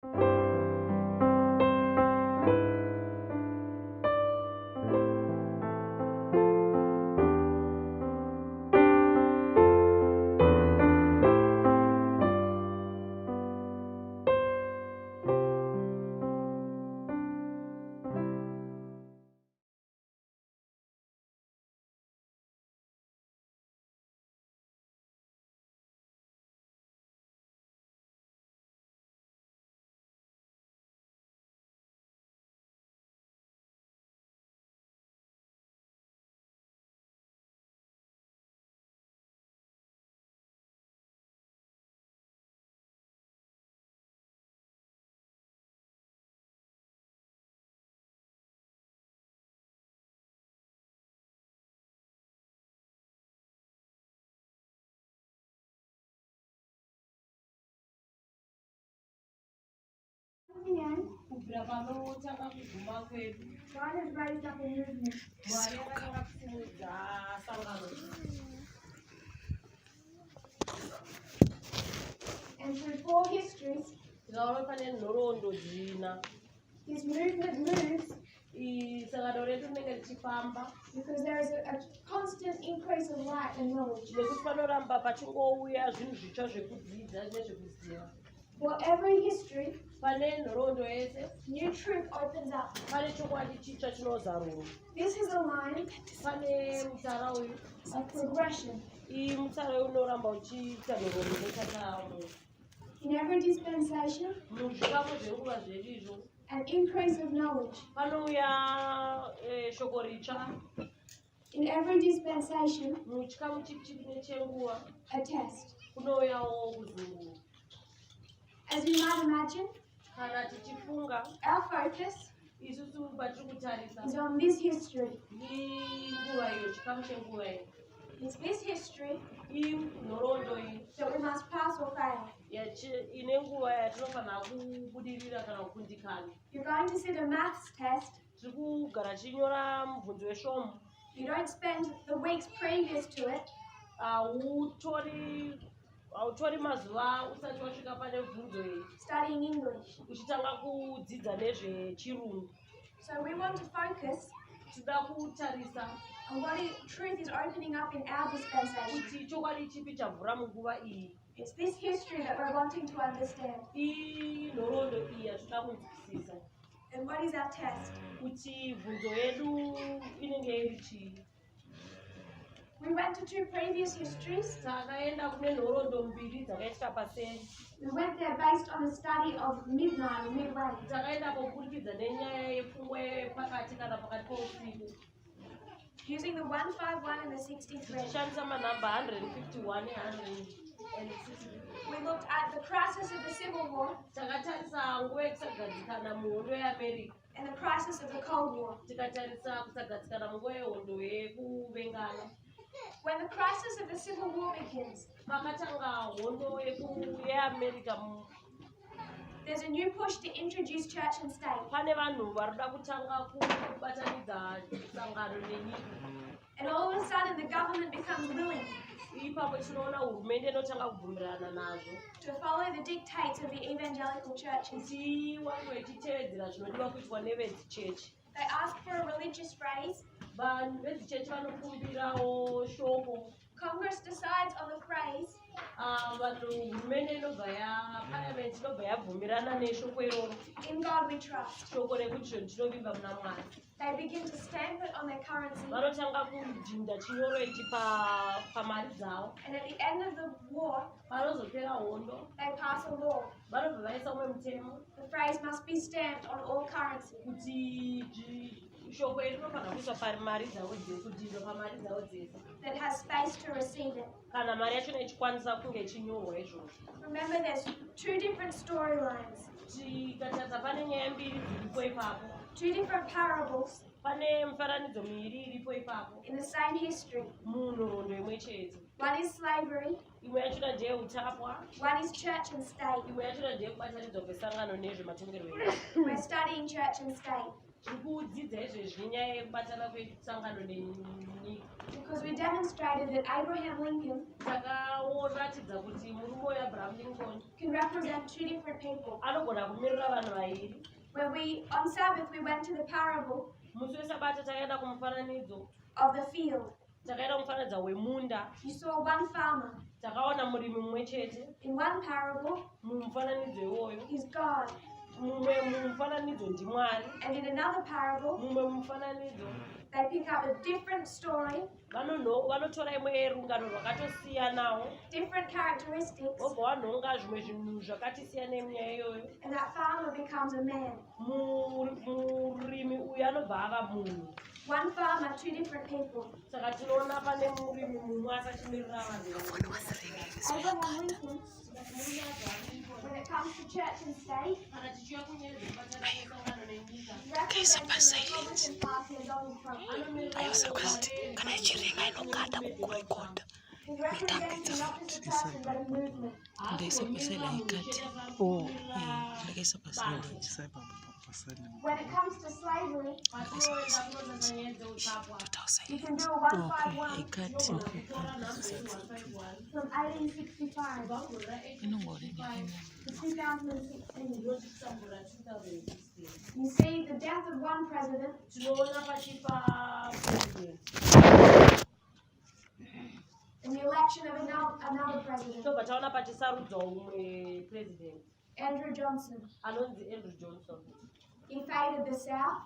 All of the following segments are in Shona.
God has raised up a movement. And through 4 histories, this movement moves because there is a constant increase of light and knowledge. For every history, new truth opens up. This is a line of progression. In every dispensation, an increase of knowledge. In every dispensation, a test. As you might imagine, our focus is on this history. It's this history that we must pass or fail. You're going to sit a maths test. You don't spend the weeks previous to it studying English. So we want to focus on what truth is opening up in our dispensation. It's this history that we're wanting to understand. And what is our test? We went to 2 previous histories. We went there based on a study of midnight or midway. Using the 151 and the 63. We looked at the crisis of the Civil War and the crisis of the Cold War. When the crisis of the Civil War begins, there's a new push to introduce church and state. And all of a sudden the government becomes willing to follow the dictates of the evangelical churches. They ask for a religious phrase. Congress decides on the phrase. In God we trust. They begin to stamp it on their currency. And at the end of the war, they pass a law. The phrase must be stamped on all currency. That has space to receive it. Remember, there's 2 different storylines, 2 different parables in the same history. One is slavery, one is church and state. We're studying church and state. Because we demonstrated that Abraham Lincoln can represent two different people. When on Sabbath, we went to the parable of the field. You saw one farmer. In one parable, he's God. And in another parable, they pick up a different story, different characteristics, and that farmer becomes a man. One farmer, two different people. Abraham Lincoln, when it comes to church and state, when it comes to slavery, you can do a 151 from 1865 to 2016. You see the death of one president and the election of another president. Andrew Johnson. He favored the South.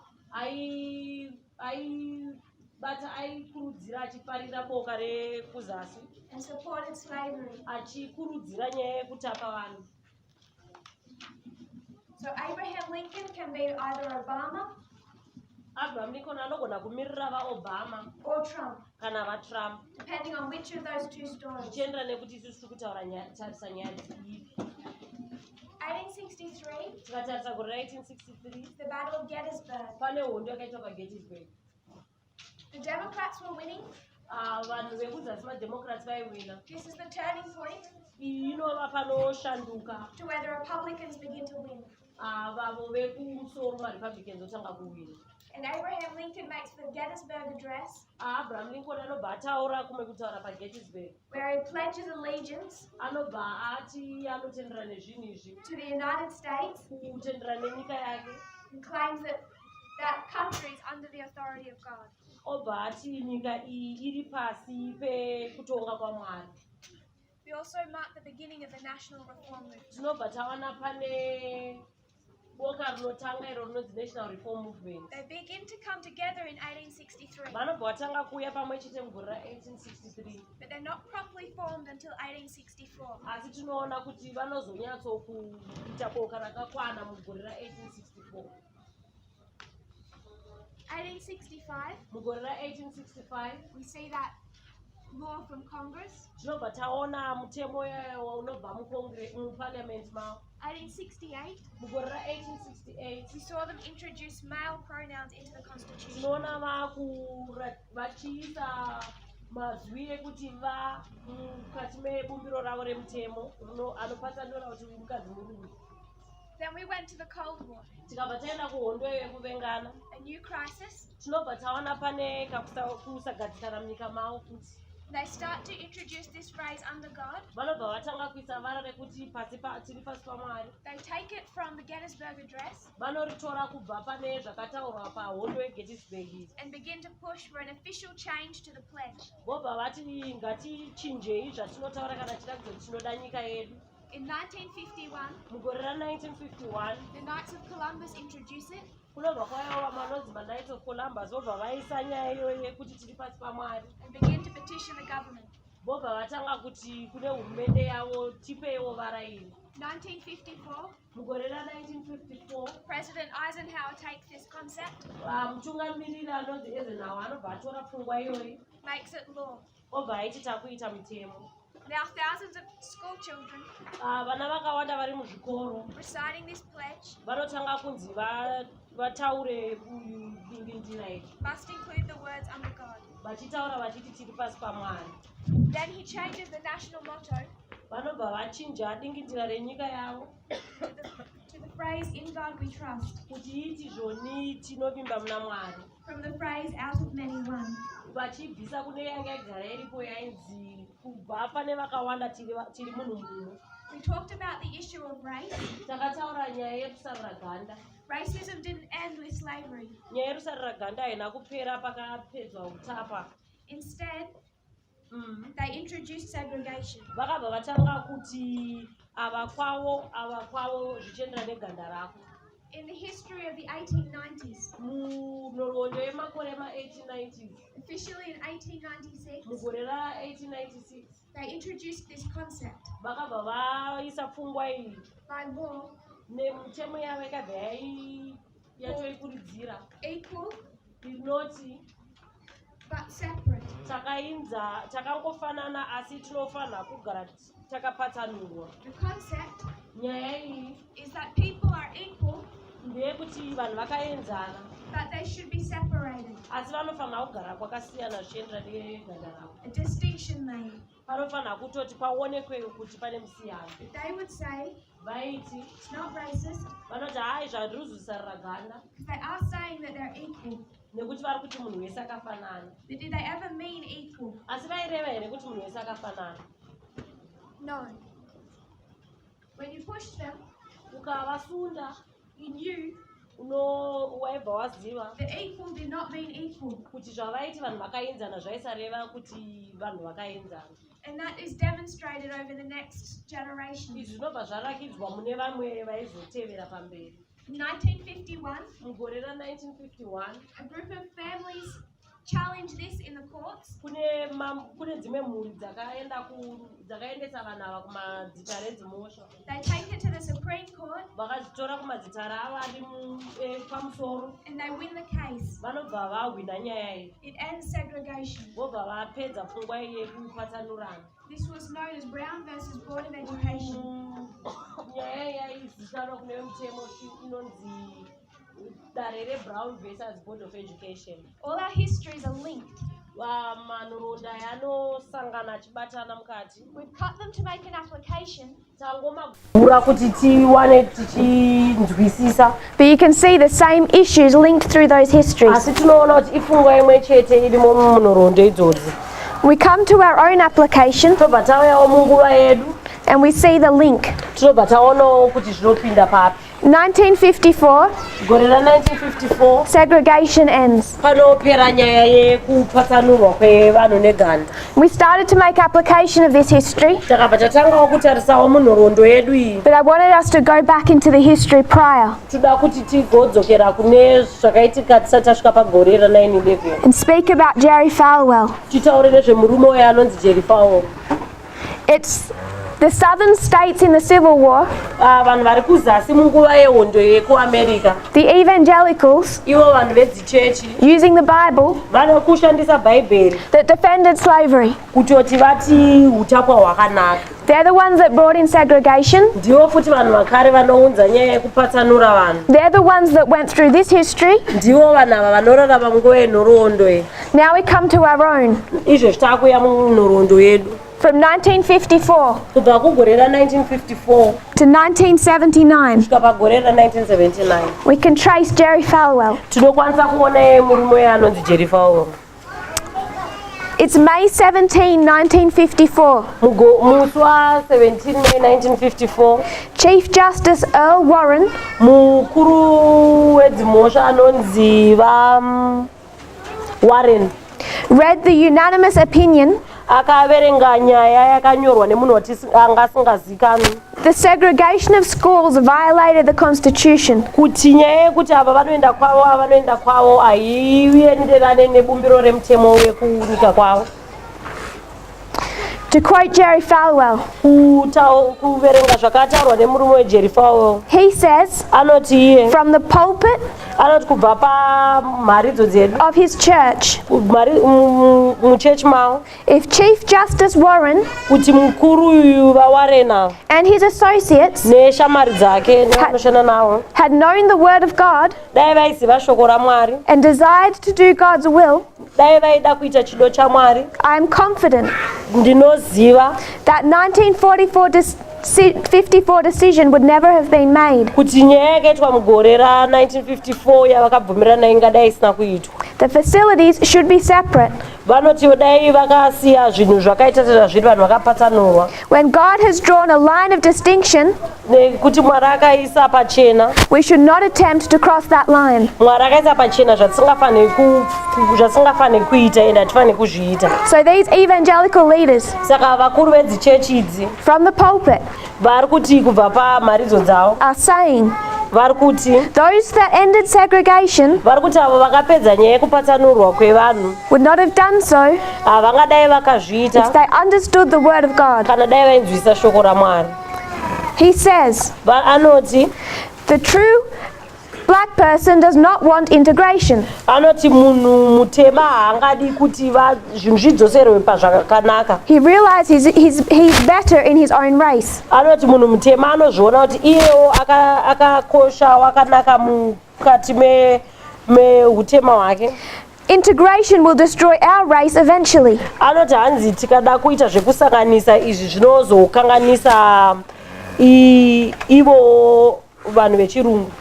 And supported slavery. So Abraham Lincoln can be either Obama or Trump, depending on which of those two stories. 1863, the Battle of Gettysburg. The Democrats were winning. This is the turning point to where the Republicans begin to win. And Abraham Lincoln makes the Gettysburg Address, where he pledges allegiance to the United States and claims that that country is under the authority of God. We also mark the beginning of the national reform movement. They begin to come together in 1863. But they're not properly formed until 1864. 1865, we see that law from Congress. 1868, we saw them introduce male pronouns into the Constitution. Then we went to the Cold War. A new crisis. They start to introduce this phrase under God. They take it from the Gettysburg Address and begin to push for an official change to the pledge. In 1951, the Knights of Columbus introduce it. And begin to petition the government. 1954, President Eisenhower takes this concept, makes it law. Now thousands of school children reciting this pledge must include the words under God. Then he changes the national motto to the phrase "in God we trust." kuti iti zvoni tinovimba muna Mwari. From the phrase "out of many one." Vachibvisa kune yanga yagara iripo yainzi kubva pane vakawanda tiri munhu mumwe. We talked about the issue of race. Takataura nyaya yerusarira ganda. Racism didn't end with slavery. Nyaya yerusarira ganda haina kupera pakapedzwa utapa. Instead, they introduced segregation. Vakabva vatanga kuti ava kwavo zvichienderana neganda rako. In the history of the 1890s, munhoroondo yemakore ema1890s, officially in 1896, mugore ra1896, they introduced this concept. Vakabva vaisa pfungwa iyi By law, nemutemo yavo yakabva yatoikuridzira equal inoti but separate. takangofanana asi tinofanira kugara takapatsanurwa. The concept Nyaya iyi is that people are equal, ndeyekuti vanhu vakaenzana but they should be separated. asi vanofanira kugara kwakasiyana zvichienderana neganda ravo. A distinction made. Panofanira kutoti paonekwe kuti pane musiyano. They would say Vaiti it's not racist vanoti hai zvariruzvisarira ganda because they are saying that they're equal. nekuti vari kuti munhu wese akafanana. But did they ever mean equal? Asi vaireva here kuti munhu wese akafanana? No. When you push them, Ukavasunda you knew waibva waziva that equal did not mean equal. kuti zvavaiti vanhu vakaenzana zvaisareva kuti vanhu vakaenzana. And that is demonstrated over the next generation. Izvi zvinobva zvarakidzwa mune vamwe vaizotevera pamberi. In 1951, Mugore ra1951 a group of families challenged this in the courts. kune dzimwe mhuri dzakaendesa vanhu ava kumadzita redzimhosva. They take it to the Supreme Court Vakazvitora kumadzita ravo ari pamusoro. and they win the case. Vanobva vahwina nyaya iyi. It ends segregation. Vobva vapedza pfungwa iyi yekupatsanurana. This was known as Brown versus Board of Education. Nyaya iyi yaizivikanwa kune mutemo inonzi dare reBrown versus Board of Education. All our histories are linked. Manhoroondo anosangana achibatana mukati. We've cut them to make an application. Tangomagura kuti tiwane tichinzwisisa. But you can see the same issues linked through those histories. Asi tinoona kuti ifungwa imwe chete irimo munhoroondo idzodzi. We come to our own application Tobva tauyawo munguva yedu. and we see the link. Tinobva taonawo kuti zvinopinda papi. 1954, Gore ra1954 segregation ends. panopera nyaya yekupatsanurwa kwevanhu neganda. We started to make application of this history, Takabva tatangawo kutarisawo munhoroondo yedu iyi. but I wanted us to go back into the history prior Toda kuti tigodzokera kune zvakaitika tisati tasvika pagore ra9/11. and speak about Jerry Falwell. Titaure nezvemurume uyo anonzi Jerry Falwell. It's the southern states in the Civil War, Vanhu vari kuzasi munguva yehondo yekuAmerica. the evangelicals, Ivo vanhu vedzichechi using the Bible, vanokushandisa bhaibheri that defended slavery. kutoti vati utapwa hwakanaka. They're the ones that brought in segregation. Ndivo futi vanhu vakare vanounza nyaya yekupatsanura vanhu. They're the ones that went through this history. Ndivo vanhu ava vanorarama munguva yenhoroondo iyi. Now we come to our own. Izvozvi takuya munhoroondo yedu. From 1954 Kubva kugore ra1954 to 1979, kusvika pagore ra1979 we can trace Jerry Falwell. tinokwanisa kuona murume anonzi Jerry Falwell. It's May 17, 1954. Musi wa17 May 1954 Chief Justice Earl Warren mukuru wedzimhosva anonzi Warren read the unanimous opinion akaverenga nyaya yakanyorwa nemunhu anga asingazikanwi the segregation of schools violated the Constitution. kuti nyaya yekuti ava vanoenda kwavo haienderane nebumbiro remutemo wekunyika kwavo. To quote Jerry Falwell, kuverenga zvakataurwa nemurume weJerry Falwell, he says, anoti iye from the pulpit anoti kubva pamharidzo dzedu of his church, muchechi mavo if Chief Justice Warren kuti mukuru uyu vawarena and his associates neshamari dzake nevanoshanda navo had known the word of God dai vaiziva shoko raMwari, and desired to do God's will, dai vaida kuita chido chaMwari, I am confident ndinoziva that 1944 1954 decision would never have been made. kuti nyaya yakaitwa mugore ra1954 yavakabvumirana ingadai isina kuitwa. The facilities should be separate. Vanoti dai vakasiya zvinhu zvakaita sezvazviri vanhu vakapatsanurwa. When God has drawn a line of distinction, nekuti Mwari akaisa pachena, we should not attempt to cross that line. Mwari akaisa pachena zvatisingafani kuita ende hatifani kuzviita. So these evangelical leaders Saka vakuru vedzichechi idzi from the pulpit vari kuti kubva pamharidzo dzavo are saying vari kuti those that ended segregation vari kuti avo vakapedza nyaya yekupatsanurwa kwevanhu would not have done so havangadai vakazviita if they understood the word of God. kana dai vainzwisa shoko raMwari. He says Anoti the true black person does not want integration. Anoti munhu mutema haangadi kuti zvinhu zvidzoserwe pazvakanaka. He realizes he's better in his own race. Anoti munhu mutema anozviona kuti iyewo akakosha wakanaka mukati mehutema hwake. Integration will destroy our race eventually. Anoti hanzi tikada kuita zvekusanganisa izvi zvinozokanganisa ivo vanhu vechirungu.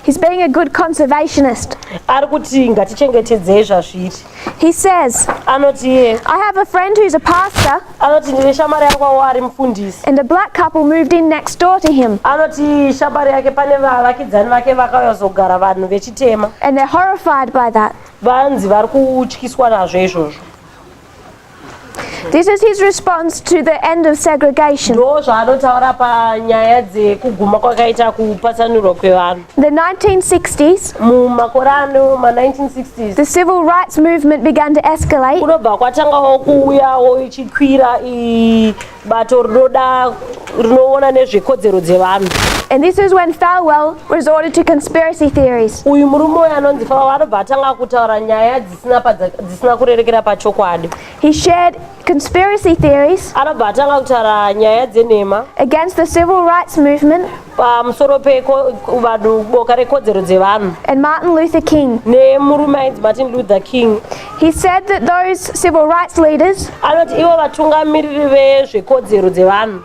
He's being a good conservationist. Ari kuti ngatichengetedzei zvazviri. He says, Anoti I have a friend who's a pastor, anoti ndine shamari yakwawo ari mufundisi. and a black couple moved in next door to him, Anoti shamari yake pane vavakidzani vake vakauya kuzogara vanhu vechitema. and they're horrified by that. Vanzi vari kutyiswa nazvo izvozvo. This is his response to the end of segregation. Ndo zvaanotaura panyaya dzekuguma kwakaita kupatsanurwa kwevanhu. The 1960s, Mumakore ano ma1960s the civil rights movement began to escalate, kunobva kwatangawo kuuyawo ichikwira bato rinoona nezvekodzero dzevanhu. and this is when Falwell resorted to conspiracy theories. Uyu murume uyu anonzi Falwell anobva atanga kutaura nyaya dzisina kurerekera pachokwadi. He shared conspiracy theories Anobva atanga kutaura nyaya dzenhema against the civil rights movement pamusoro pevanhu boka rekodzero dzevanhu and Martin Luther King. nemurume ainzi Martin Luther King. He said that those civil rights leaders Anoti ivo vatungamiriri vezvekodzero dzevanhu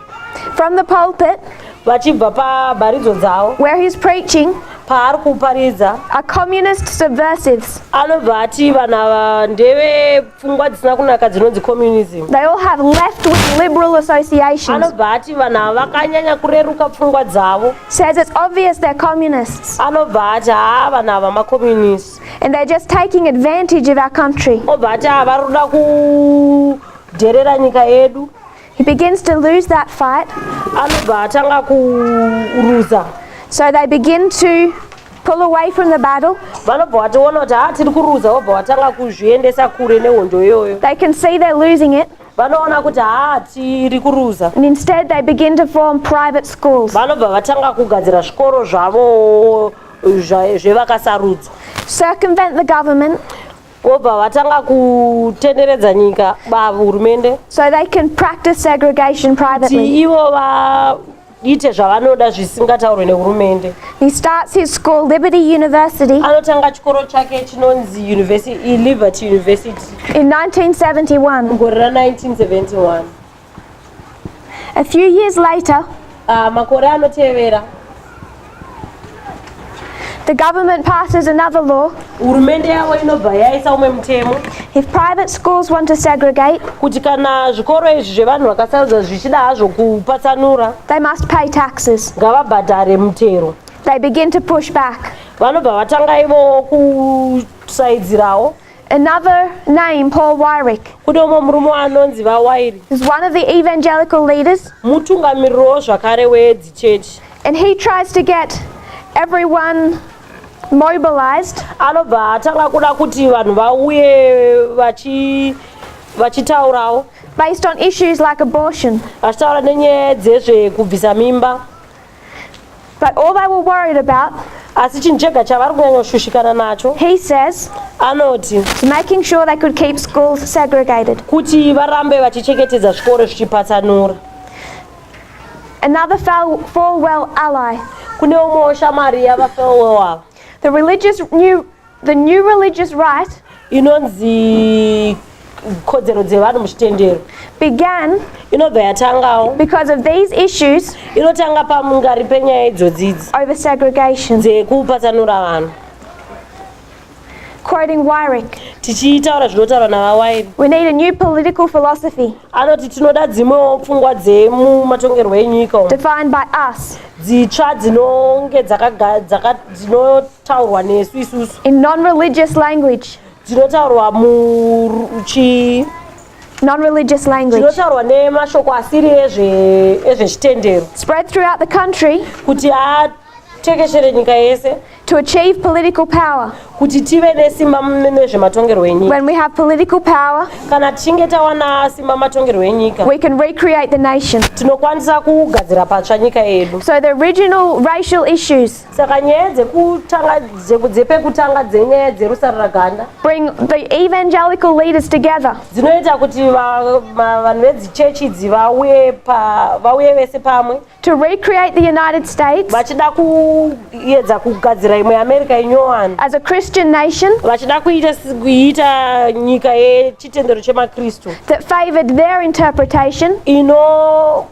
from the pulpit vachibva pabharidzo dzavo where he's preaching paari kuparidza are communist subversives. anobva ati vanhu ava ndeve pfungwa dzisina kunaka dzinonzi communism. They all have left-wing liberal associations. Anobva ati vanhu ava vakanyanya kureruka pfungwa dzavo. Says it's obvious they're communists Anobva ati vanhu ava makommunists. and they're just taking advantage of our country. Obva ati vari kuda kudherera nyika yedu. He begins to lose that fight, Anobva atanga kuruza. so they begin to pull away from the battle. Vanobva vationa kuti tiri kuruza, vobva vatanga kuzviendesa kure nehondo iyoyo. They can see they're losing it, Vanoona kuti tiri kuruza. and instead they begin to form private schools. Vanobva vatanga kugadzira zvikoro zvavo zvevakasarudzwa. Circumvent the government Vobva vatanga kutenderedza nyika hurumende so they can practice segregation kuti privately. ivo vaite zvavanoda zvisingataurwe nehurumende. He starts his school, Liberty University, Anotanga chikoro chake chinonzi Liberty University in 1971. mugore ra1971. A few years later, Makore anotevera the government passes another law. hurumende yavo inobva yaisa umwe mutemo If private schools want to segregate, kuti kana zvikoro izvi zvevanhu vakasarudzwa zvichida hazvo kupatsanura they must pay taxes. ngavabhadhare mutero. They begin to push back. Vanobva vatanga ivo kusaidzirawo. Another name, Paul Wyrick, Kune umwe murume anonzi vaWairi, is one of the evangelical leaders, mutungamiriro zvakare wedzichechi. and he tries to get everyone mobilized Anobva atanga kuda kuti vanhu vauye vachitaurawo based on issues like abortion. vachitaura nenyaya dzezvekubvisa mimba. But all they were worried about, Asi chinhu chega chavari kunyanya kushushikana nacho, he says, anoti is making sure they could keep schools segregated. kuti varambe vachichengetedza zvikoro zvichipatsanura. Another Falwell ally, Kune umwewo shamari yavaFalwell ava the new religious right inonzi kodzero dzevanhu muchitendero began inobva yatangawo because of these issues inotanga pamungari penyaya idzodzidzi over segregation. dzekupatsanura vanhu. Quoting Wyrick, tichitaura zvinotaurwa navawairi we need a new political philosophy anoti tinoda dzimwewo pfungwa dzemumatongerwo enyika umu defined by us dzitsva dzinonge dzinotaurwa nesu isusu in non-religious language. dzinotaurwa Non-religious language. dzinotaurwa nemashoko asiri ezvechitendero Spread throughout the country kuti atekeshere nyika yese to achieve political power. kuti tive nesimba nezvematongerwo enyika. When we have political power, kana tichinge tawana simba matongerwo enyika we can recreate the nation. tinokwanisa kugadzira patsva nyika yedu. So the original racial issues saka nyaya dzepekutanga dzenyaya dzerusararaganda bring the evangelical leaders together dzinoita kuti vanhu vedzichechi idzi vauye vese pamwe to recreate the United States vachida kuedza kugadzira imwe america inyowani as a Christian nation vachida kuita nyika yechitendero chemakristu that favored their interpretation inoda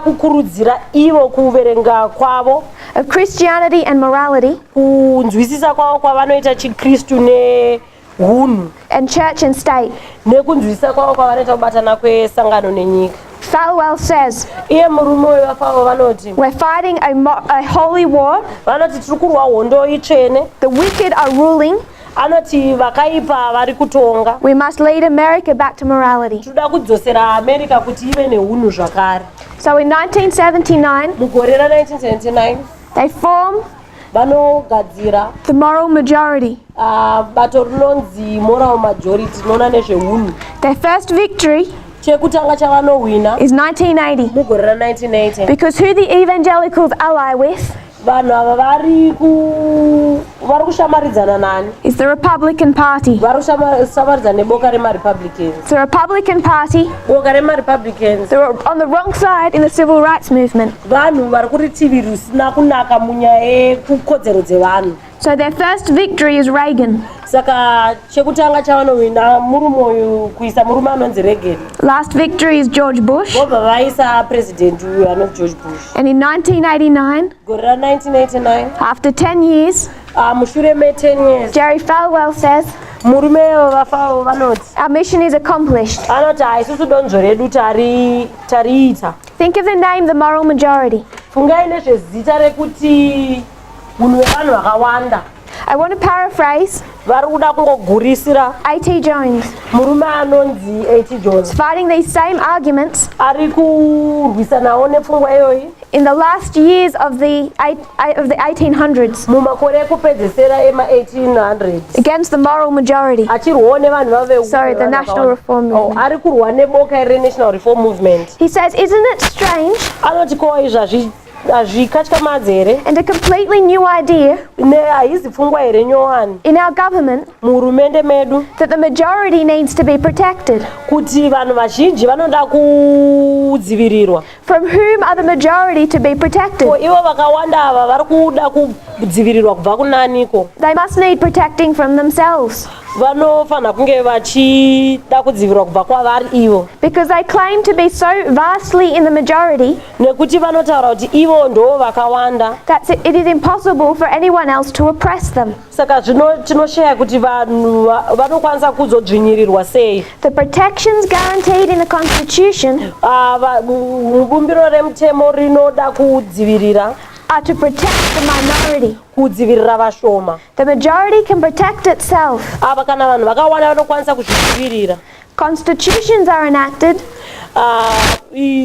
kukurudzira ivo kuverenga kwavo of Christianity and morality kunzwisisa kwavo kwavanoita chikristu nehunhu and church and state. nekunzwisisa kwavo kwavanoita kubatana kwesangano nenyika. Falwell says, iye murume wevafavo vanoti we're fighting a holy war. vanoti tiri kurwa hondo itsvene. The wicked are ruling. anoti vakaipa vari kutonga. We must lead America back to morality. toda kudzosera america kuti ive nehunhu zvakare. So in 1979, mugore ra1979 they form vanogadzira the moral majority. bato rinonzi moral majority rinoona nezvehunhu. Their first victory chekutanga chavanowina is 1980 mugore ra1980 because who the evangelicals ally with vanhu ava vari kushamaridzana nani is the Republican Party. vari kushamaridzana neboka remarepublicans. It's the Republican Party. boka remarepublicans They were on the wrong side in the civil rights movement. vanhu vari kuritivi rusina kunaka munyaya yekukodzero dzevanhu. So their first victory is Reagan. saka chekutanga chavanowina murume uyu kuisa murume anonzi Reagan. Last victory is George Bush. vobva vaisa president uyu anonzi George Bush. And in 1989, gore ra1989 after 10 years, mushure me10 years Jerry Falwell says, murume vafavo vanoti our mission is accomplished. anoti haisusu donzvo redu tariita. Think of the name, the moral majority. fungai nezvezita rekuti munhu wevanhu vakawanda. I want to paraphrase vari kuda kungogurisira A.T. Jones, murume anonzi A.T. Jones fighting these same arguments ari kurwisanawo nepfungwa iyoyi in the last years of the 1800s mumakore ekupedzesera ema1800 against the moral majority. achirwawo nevanhu vave Sorry, the National Reform Movement. ari kurwa neboka renational reform movement. He says, isn't it strange anoti ko izvi hazvikatyamadzi here and a completely new idea haizi pfungwa here nyowani in our government muhurumende medu that the majority needs to be protected? kuti vanhu vazhinji vanoda kudzivirirwa. From whom are the majority to be protected? ivo vakawanda ava vari kuda kudzivirirwa kubva kunaniko. They must need protecting from themselves vanofanira kunge vachida kudzivirirwa kubva kwavari ivo because they claim to be so vastly in the majority nekuti vanotaura kuti ivo ndo vakawanda that it is impossible for anyone else to oppress them. saka tinosheya kuti vanhu vanokwanisa kuzodzvinyirirwa sei. The protections guaranteed in the Constitution mubumbiro remutemo rinoda kudzivirira are to protect the minority. kudzivirira vashoma. The majority can protect itself. ava kana vanhu vakawanda vanokwanisa kuzvidzivirira. Constitutions are enacted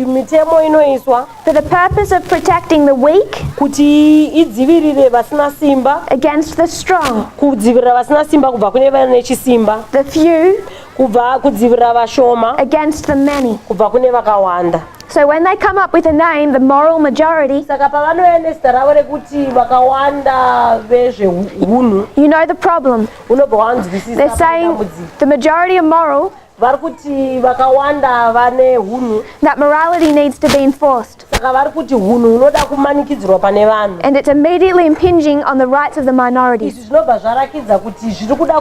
mitemo inoiswa for the purpose of protecting the weak kuti idzivirire vasina simba against the strong, kudzivirira vasina simba kubva kune vane chisimba, the few kubva kudzivirira vashoma against the many. kubva kune vakawanda. So when they come up with a name, the moral majority, saka pavanouya nezita ravo rekuti vakawanda vezvehunhu you know the problem. unobva wanzwisisa They're saying the majority are moral, vari kuti vakawanda vane hunhu that morality needs to be enforced. saka vari kuti hunhu hunoda kumanikidzirwa pane vanhu. And it's immediately impinging on the rights of the minority. izvi zvinobva zvarakidza kuti zviri kuda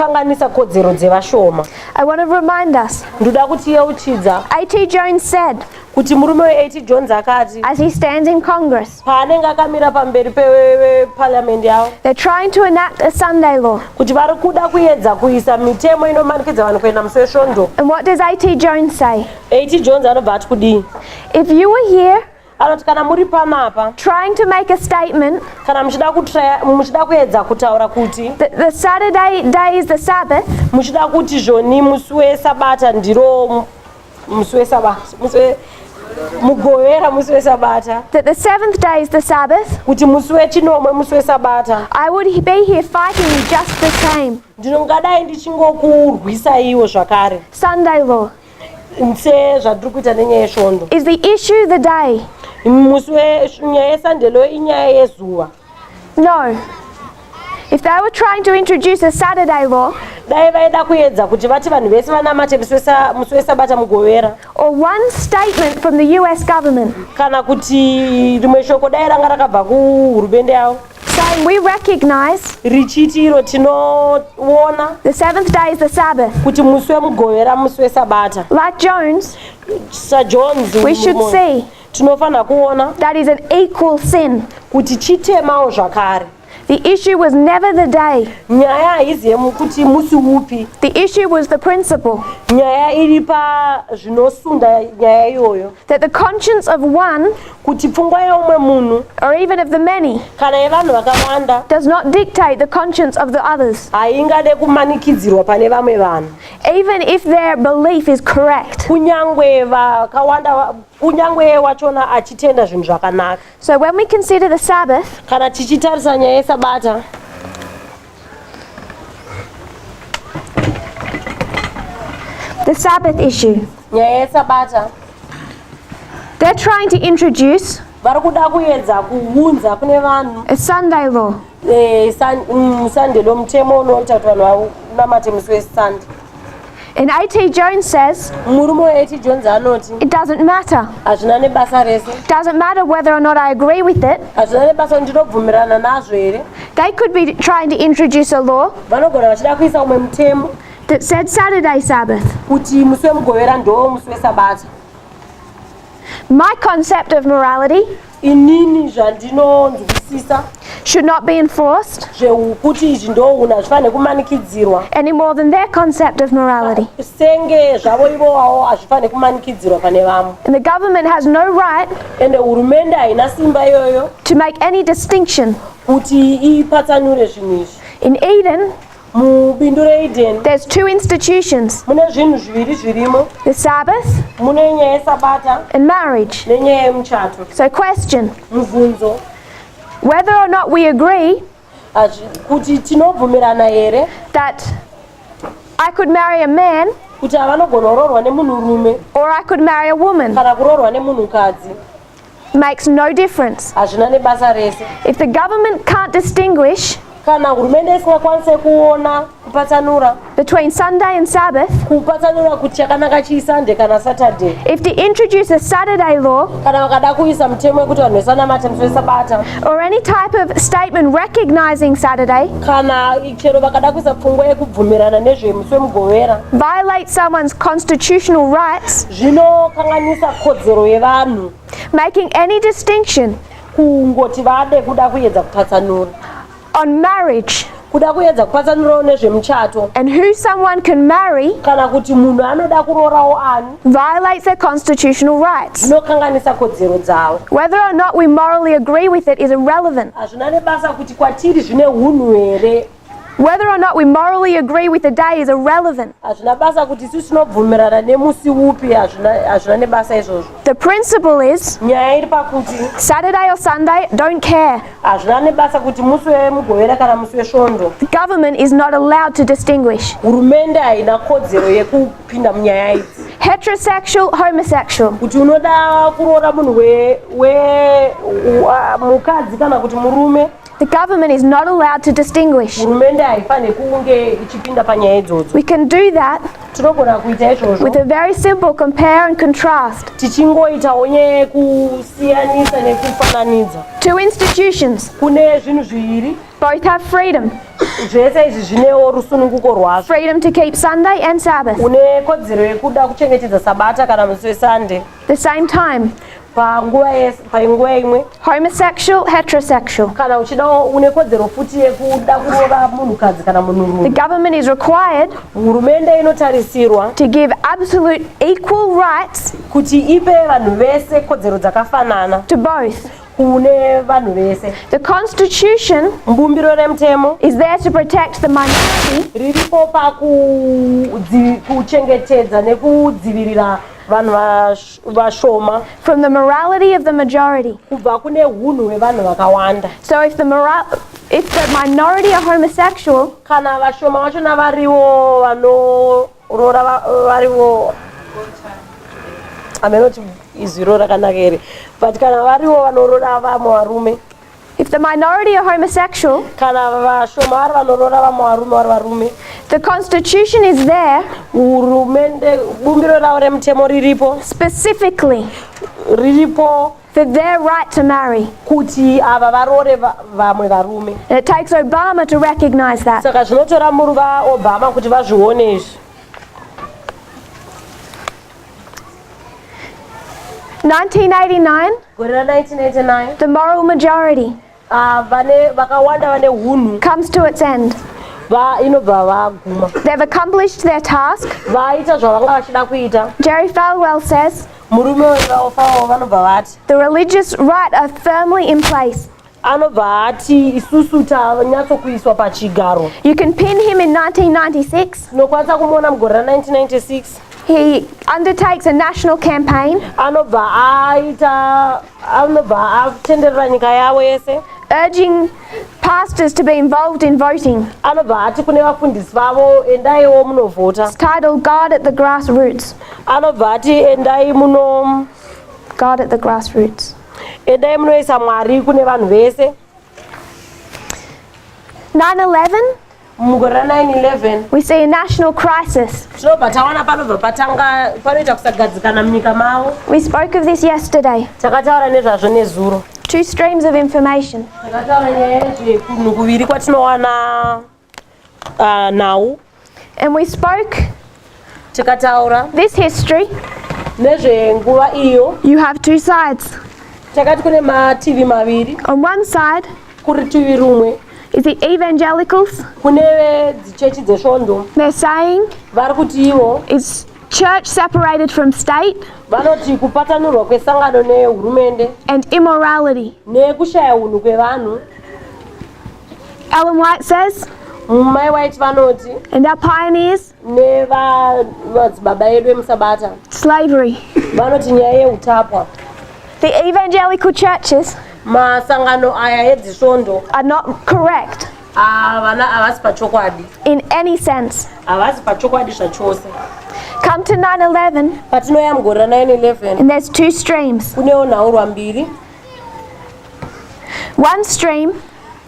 kukanganisa kodzero dzevashoma. I want to remind us, Ndoda kuti yeuchidza A.T. Jones said, kuti murume we-A.T. Jones akati as he stands in Congress, paanenge akamira pamberi peparliament yavo they're trying to enact a Sunday law. kuti vari kuda kuedza kuisa mitemo inomanikidza vanhu kuenda musi wesvondo. And what does A.T. Jones say? A.T. Jones anobva ati kudii? If you were here anoti kana muri panapa trying to make a statement kana muchida kuedza kutaura kuti that the Saturday day is the Sabbath, muchida kuti zvoni musi wesabata ndiro musi wesabata mugovera musi wesabata that the seventh day is the Sabbath, kuti musi wechinomwe musi wesabata I would be here fighting you just the same. ndinongadai ndichingokurwisa iwo zvakare Sunday law. sezvatiri kuita nenyaya yesvondo. Is the issue the day? musi nyaya yesandelo inyaya yezuva. No. If they were trying to introduce a Saturday law, dai vaida kuedza kuti vati vanhu vese vanamate musi wesabata mugovera, or one statement from the US government kana kuti rimwe shoko dai ranga rakabva kuhurumende yavo saying we recognize richiti iro tinoona the seventh day is the Sabbath, kuti musi wemugovera musi wesabata. like Jones, sajones we should see tinofanira kuona that is an equal sin. kuti chitemawo zvakare. The issue was never the day. nyaya haizi kuti musi upi, The issue was the principle nyaya iri pazvinosunda nyaya iyoyo that the conscience of one, kuti pfungwa yeumwe munhu or even of the many, kana yevanhu vakawanda does not dictate the conscience of the others, haingade kumanikidzirwa pane vamwe vanhu, even if their belief is correct. kunyangwe vakawanda kunyangwe wachona achitenda zvinhu zvakanaka. So when we consider the Sabbath, kana tichitarisa nyaya yesabata, the Sabbath issue, nyaya yesabata they're trying to introduce vari kuda kuedza kuunza kune vanhu a Sunday law. musandelo mutemo unoita kuti vanhu vanamate musi wesande. And A.T. Jones says murume we-A.T. Jones anoti it doesn't matter. hazvina nebasa rese, It doesn't matter whether or not I agree with it. hazvina nebasa kuti ndinobvumirana nazvo here. They could be trying to introduce a law vanogona vachida kuisa umwe mutemo that said Saturday Sabbath. kuti musi wemugovera ndo musi wesabata. My concept of morality inini zvandinonzwisisa should not be enforced zvekuti izvi ndo unhu hazvifanire kumanikidzirwa any more than their concept of morality. senge zvavo ivowawo hazvifanire kumanikidzirwa pane vamwe. And the government has no right ende hurumende haina simba iyoyo to make any distinction. kuti ipatsanure zvinhu izvi. In Eden, mubindu reEden there's two institutions, mune zvinhu zviviri zvirimo, the Sabbath mune nyaya yesabata and marriage. nenyaya yemuchato. So question, mubvunzo whether or not we agree kuti tinobvumirana here that I could marry a man kuti havanogona kuroorwa nemunhurume or I could marry a woman kana kuroorwa nemunhukadzi, makes no difference. hazvina nebasa rese. If the government can't distinguish kana hurumende isingakwanise kuona kupatsanura between Sunday and Sabbath, kupatsanura kuti chakanaka chiisande kana saturday, if they introduce a Saturday law kana vakada kuisa mutemo wekuti vanhu vesanamate musi wesabata, or any type of statement recognizing Saturday, kana chero vakada kuisa pfungwa yekubvumirana nezvemusi wemugovera, violate someone's constitutional rights, zvinokanganisa kodzero yevanhu making any distinction kungoti vade kuda kuedza kupatsanura on marriage kuda kuedza kupatsanurawo nezvemuchato, and who someone can marry kana kuti munhu anoda kuroorawo ani, violates their constitutional rights. zvinokanganisa kodzero dzavo. Whether or not we morally agree with it is irrelevant. hazvina nebasa kuti kwatiri zvine unhu here, Whether or not we morally agree with the day is irrelevant. hazvina basa kuti isusu tinobvumirana nemusi upi, hazvina nebasa izvozvo. The principle is nyaya iri pakuti Saturday or Sunday, don't care. hazvina nebasa kuti musi wemugovera kana musi wesvondo. The government is not allowed to distinguish. hurumende haina kodzero yekupinda munyaya idzi, Heterosexual, homosexual. kuti unoda kuroora munhu mukadzi kana kuti murume The government is not allowed to distinguish. hurumende haifaniri kunge ichipinda panyaya idzodzo. We can do that Tinogona kuita izvozvo with a very simple compare and contrast. tichingoitawo nyaya yekusiyanisa nekufananidza. Two institutions, Kune zvinhu zviviri, both have freedom. zvese izvi zvinewo rusununguko rwazvo. Freedom to keep Sunday and Sabbath Une kodzero yekuda kuchengetedza sabata kana musi weSunday the same time. panguva imwe, Homosexual, heterosexual. kana uchidawo une kodzero futi yekuda kurova munhukadzi kana The munhurume. government is required Hurumende inotarisirwa to give absolute equal rights kuti ipe vanhu vese kodzero dzakafanana to both. kune vanhu vese. The Constitution Mbumbiro remutemo is there to protect the minority riripo pakuchengetedza nekudzivirira vanhu vashoma from the morality of the majority. kubva kune unhu hwevanhu vakawanda. So if the minority are homosexual, Kana vashoma vachona variwo vanorora variwo amenoti iziro rakanaka here, but kana variwo vanorora vamwe varume, if the minority are homosexual, kana vashoma vari vanorora vamwe varume vari varume, the Constitution is there hurumende bumbiro ravo remutemo riripo specifically riripo for their right to marry. kuti ava varore vamwe varume. And it takes Obama to recognize that. Saka zvinotora muru vaObama kuti vazvione izvi. 1989, Gore ra1989 the moral majority vakawanda vane unhu comes to its end. inobva vaguma They've accomplished their task. vaita zvavanga vachida kuita. Jerry Falwell says Murume wevaofawo vanobva vati the religious right are firmly in place. anobva ati isusu tanyatsokuiswa pachigaro. You can pin him in 1996. Tinokwanisa kumuona mugore ra1996 He undertakes a national campaign anobva atenderera nyika yavo yese. urging pastors to be involved in voting. Anobva ati kune vafundisi vavo endaiwo munovhota. It's titled God at the Grassroots. Anobva ati endai God at the Grassroots. munoisa Mwari kune vanhu vese. 9/11, Mugore ra9/11 we see a national crisis. tinobva taona panobva panoita kusagadzikana munyika mavo. We spoke of this yesterday. Takataura nezvazvo nezuro. Two streams of information. Takataura nyaya yezvekunhu kuviri kwatinowana nhau. And we spoke Takataura this history. nezvenguva iyo. You have two sides. Takati kune mativi maviri. On one side Kurutivi rumwe is the evangelicals. kune dzichechi dzesvondo They're saying vari kuti ivo it's church separated from state vanoti kupatanurwa kwesangano nehurumende and immorality. nekushaya unhu kwevanhu. Ellen White says, Mai White vanoti and our pioneers, nevadzibaba edu emusabata slavery. vanoti nyaya yeutapwa. The evangelical churches Masangano aya edzisvondo are not correct havasi pachokwadi, in any sense. havasi pachokwadi zvachose. Come to 9/11 Patinoya mugore ra9/11 and there's two streams. kunewo nhaurwa mbiri. One stream,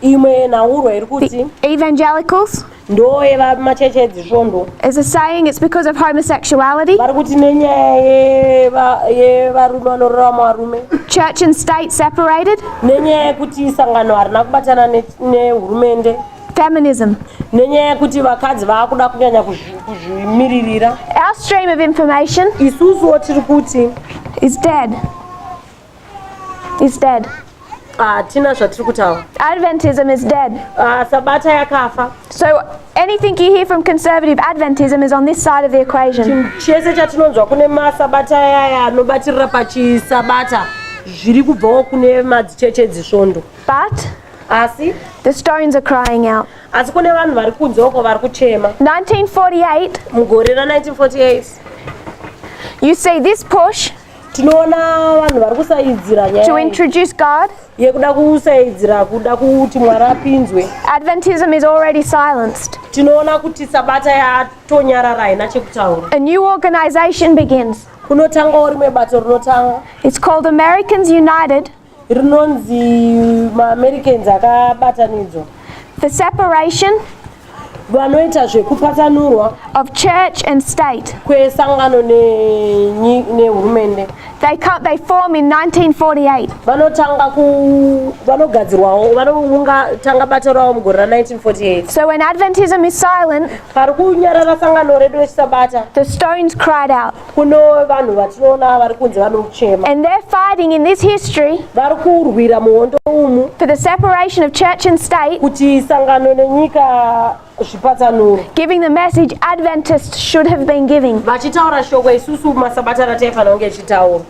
Imwe nhaurwa iri the kuti evangelicals, ndo yevamachechi edzisvondo is a saying it's because of homosexuality. vari kuti nenyaya yevarume vanorora vamwe varume, Church and state separated. nenyaya yekuti sangano harina kubatana nehurumende, Feminism. nenyaya yekuti vakadzi vaakuda kunyanya kuzvimiririra. Our stream of information Isusuwo tiri kuti is dead. Is dead. hatina zvatiri kutaura. Adventism is dead. Sabata yakafa. So anything you hear from conservative Adventism is on this side of the equation. Chese chatinonzwa kune masabata yaya anobatirira pachisabata zviri kubvawo kune madzicheche dzisvondo. But Asi the stones are crying out. asi kune vanhu vari kunze uko vari kuchema. 1948, Mugore ra1948 you see this push tinoona vanhu vari kusaidzira to nyaya introduce God. yekuda kusaidzira kuda kuti Mwari apinzwe. Adventism is already silenced. Tinoona kuti sabata yatonyarara haina chekutaura. A new organization begins. Kunotangawo rimwe bato rinotanga. It's called Americans United rinonzi maAmericans akabatanidzwa. The separation Vanoita zvekupatsanurwa of church and state. kwesangano nehurumende. They form in 1948. Vanogadzirwawo vanotanga bata ravo mugore ra1948. So when Adventism is silent, Pari kunyarara sangano redu rechiSabata the stones cried out. kuno vanhu vatinoona vari kunze vanochema. And they're fighting in this history Vari kurwira muhondo umu for the separation of church and state, kuti sangano nenyika zvipatsanurwe. giving the message Adventists should have been giving. Vachitaura shoko isusu maSabata rataifanira kunge ichitaura.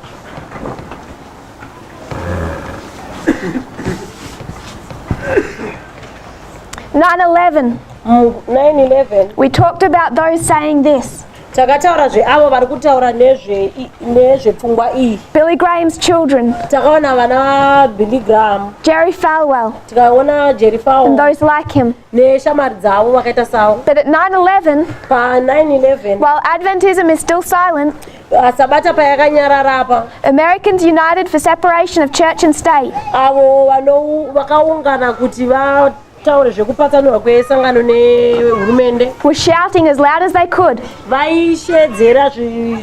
(9/11). 9/11 We talked about those saying this. takataura zveavo vari kutaura nezvepfungwa iyi. Billy Graham's children, Takaona vana Billy Graham, Jerry Falwell, tikaona Jerry and Falwell those like him. neshamari dzavo vakaita savo. But at 9/11, Pa9/11 while Adventism is still silent, Sabata payakanyararapa, Americans united for separation of church and state. avo vakaungana kuti vataure zvekupatsanurwa kwesangano nehurumende Were shouting as loud as they could. vaishedzera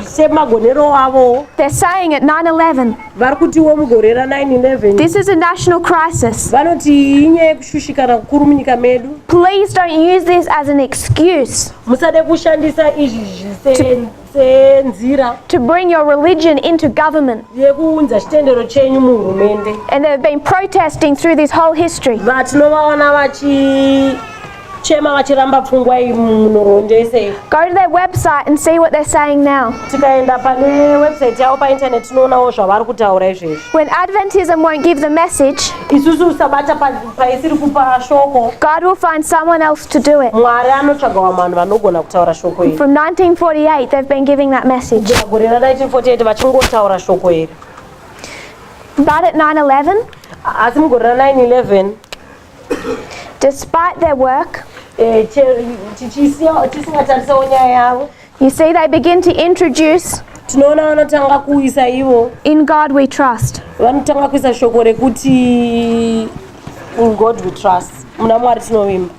semagonero avo. They're saying at 9/11, Vari kutiwo mugore ra9/11 this is a national crisis. vanoti inyaya yekushushikana kukuru munyika medu. Please don't use this as an excuse Musade kushandisa izvi senzira to bring your religion into government. yekuunza chitendero chenyu muhurumende. And they've been protesting through this whole history. Vatinovaona vachichema vachiramba pfungwa iyi munhoroondo yese. Go to their website and see what they're saying now. Tikaenda pane website yavo painternet tinoonawo zvavari kutaura izvezvi. When Adventism won't give the message, Isusu Sabata paisiri kupa shoko, God will find someone else to do it. Mwari anotsvagawo vanhu vanogona kutaura shoko iri. From 1948, they've been giving that message. Gore ra1948 vachingotaura shoko iri. But at 9/11, Asi mugore ra9/11 despite their work, tisingatarisawo nyaya yavo, you see they begin to introduce, tinoona vanotanga kuisa ivo, "In God we trust." vanotanga kuisa shoko rekuti in God we trust, muna Mwari tinovimba.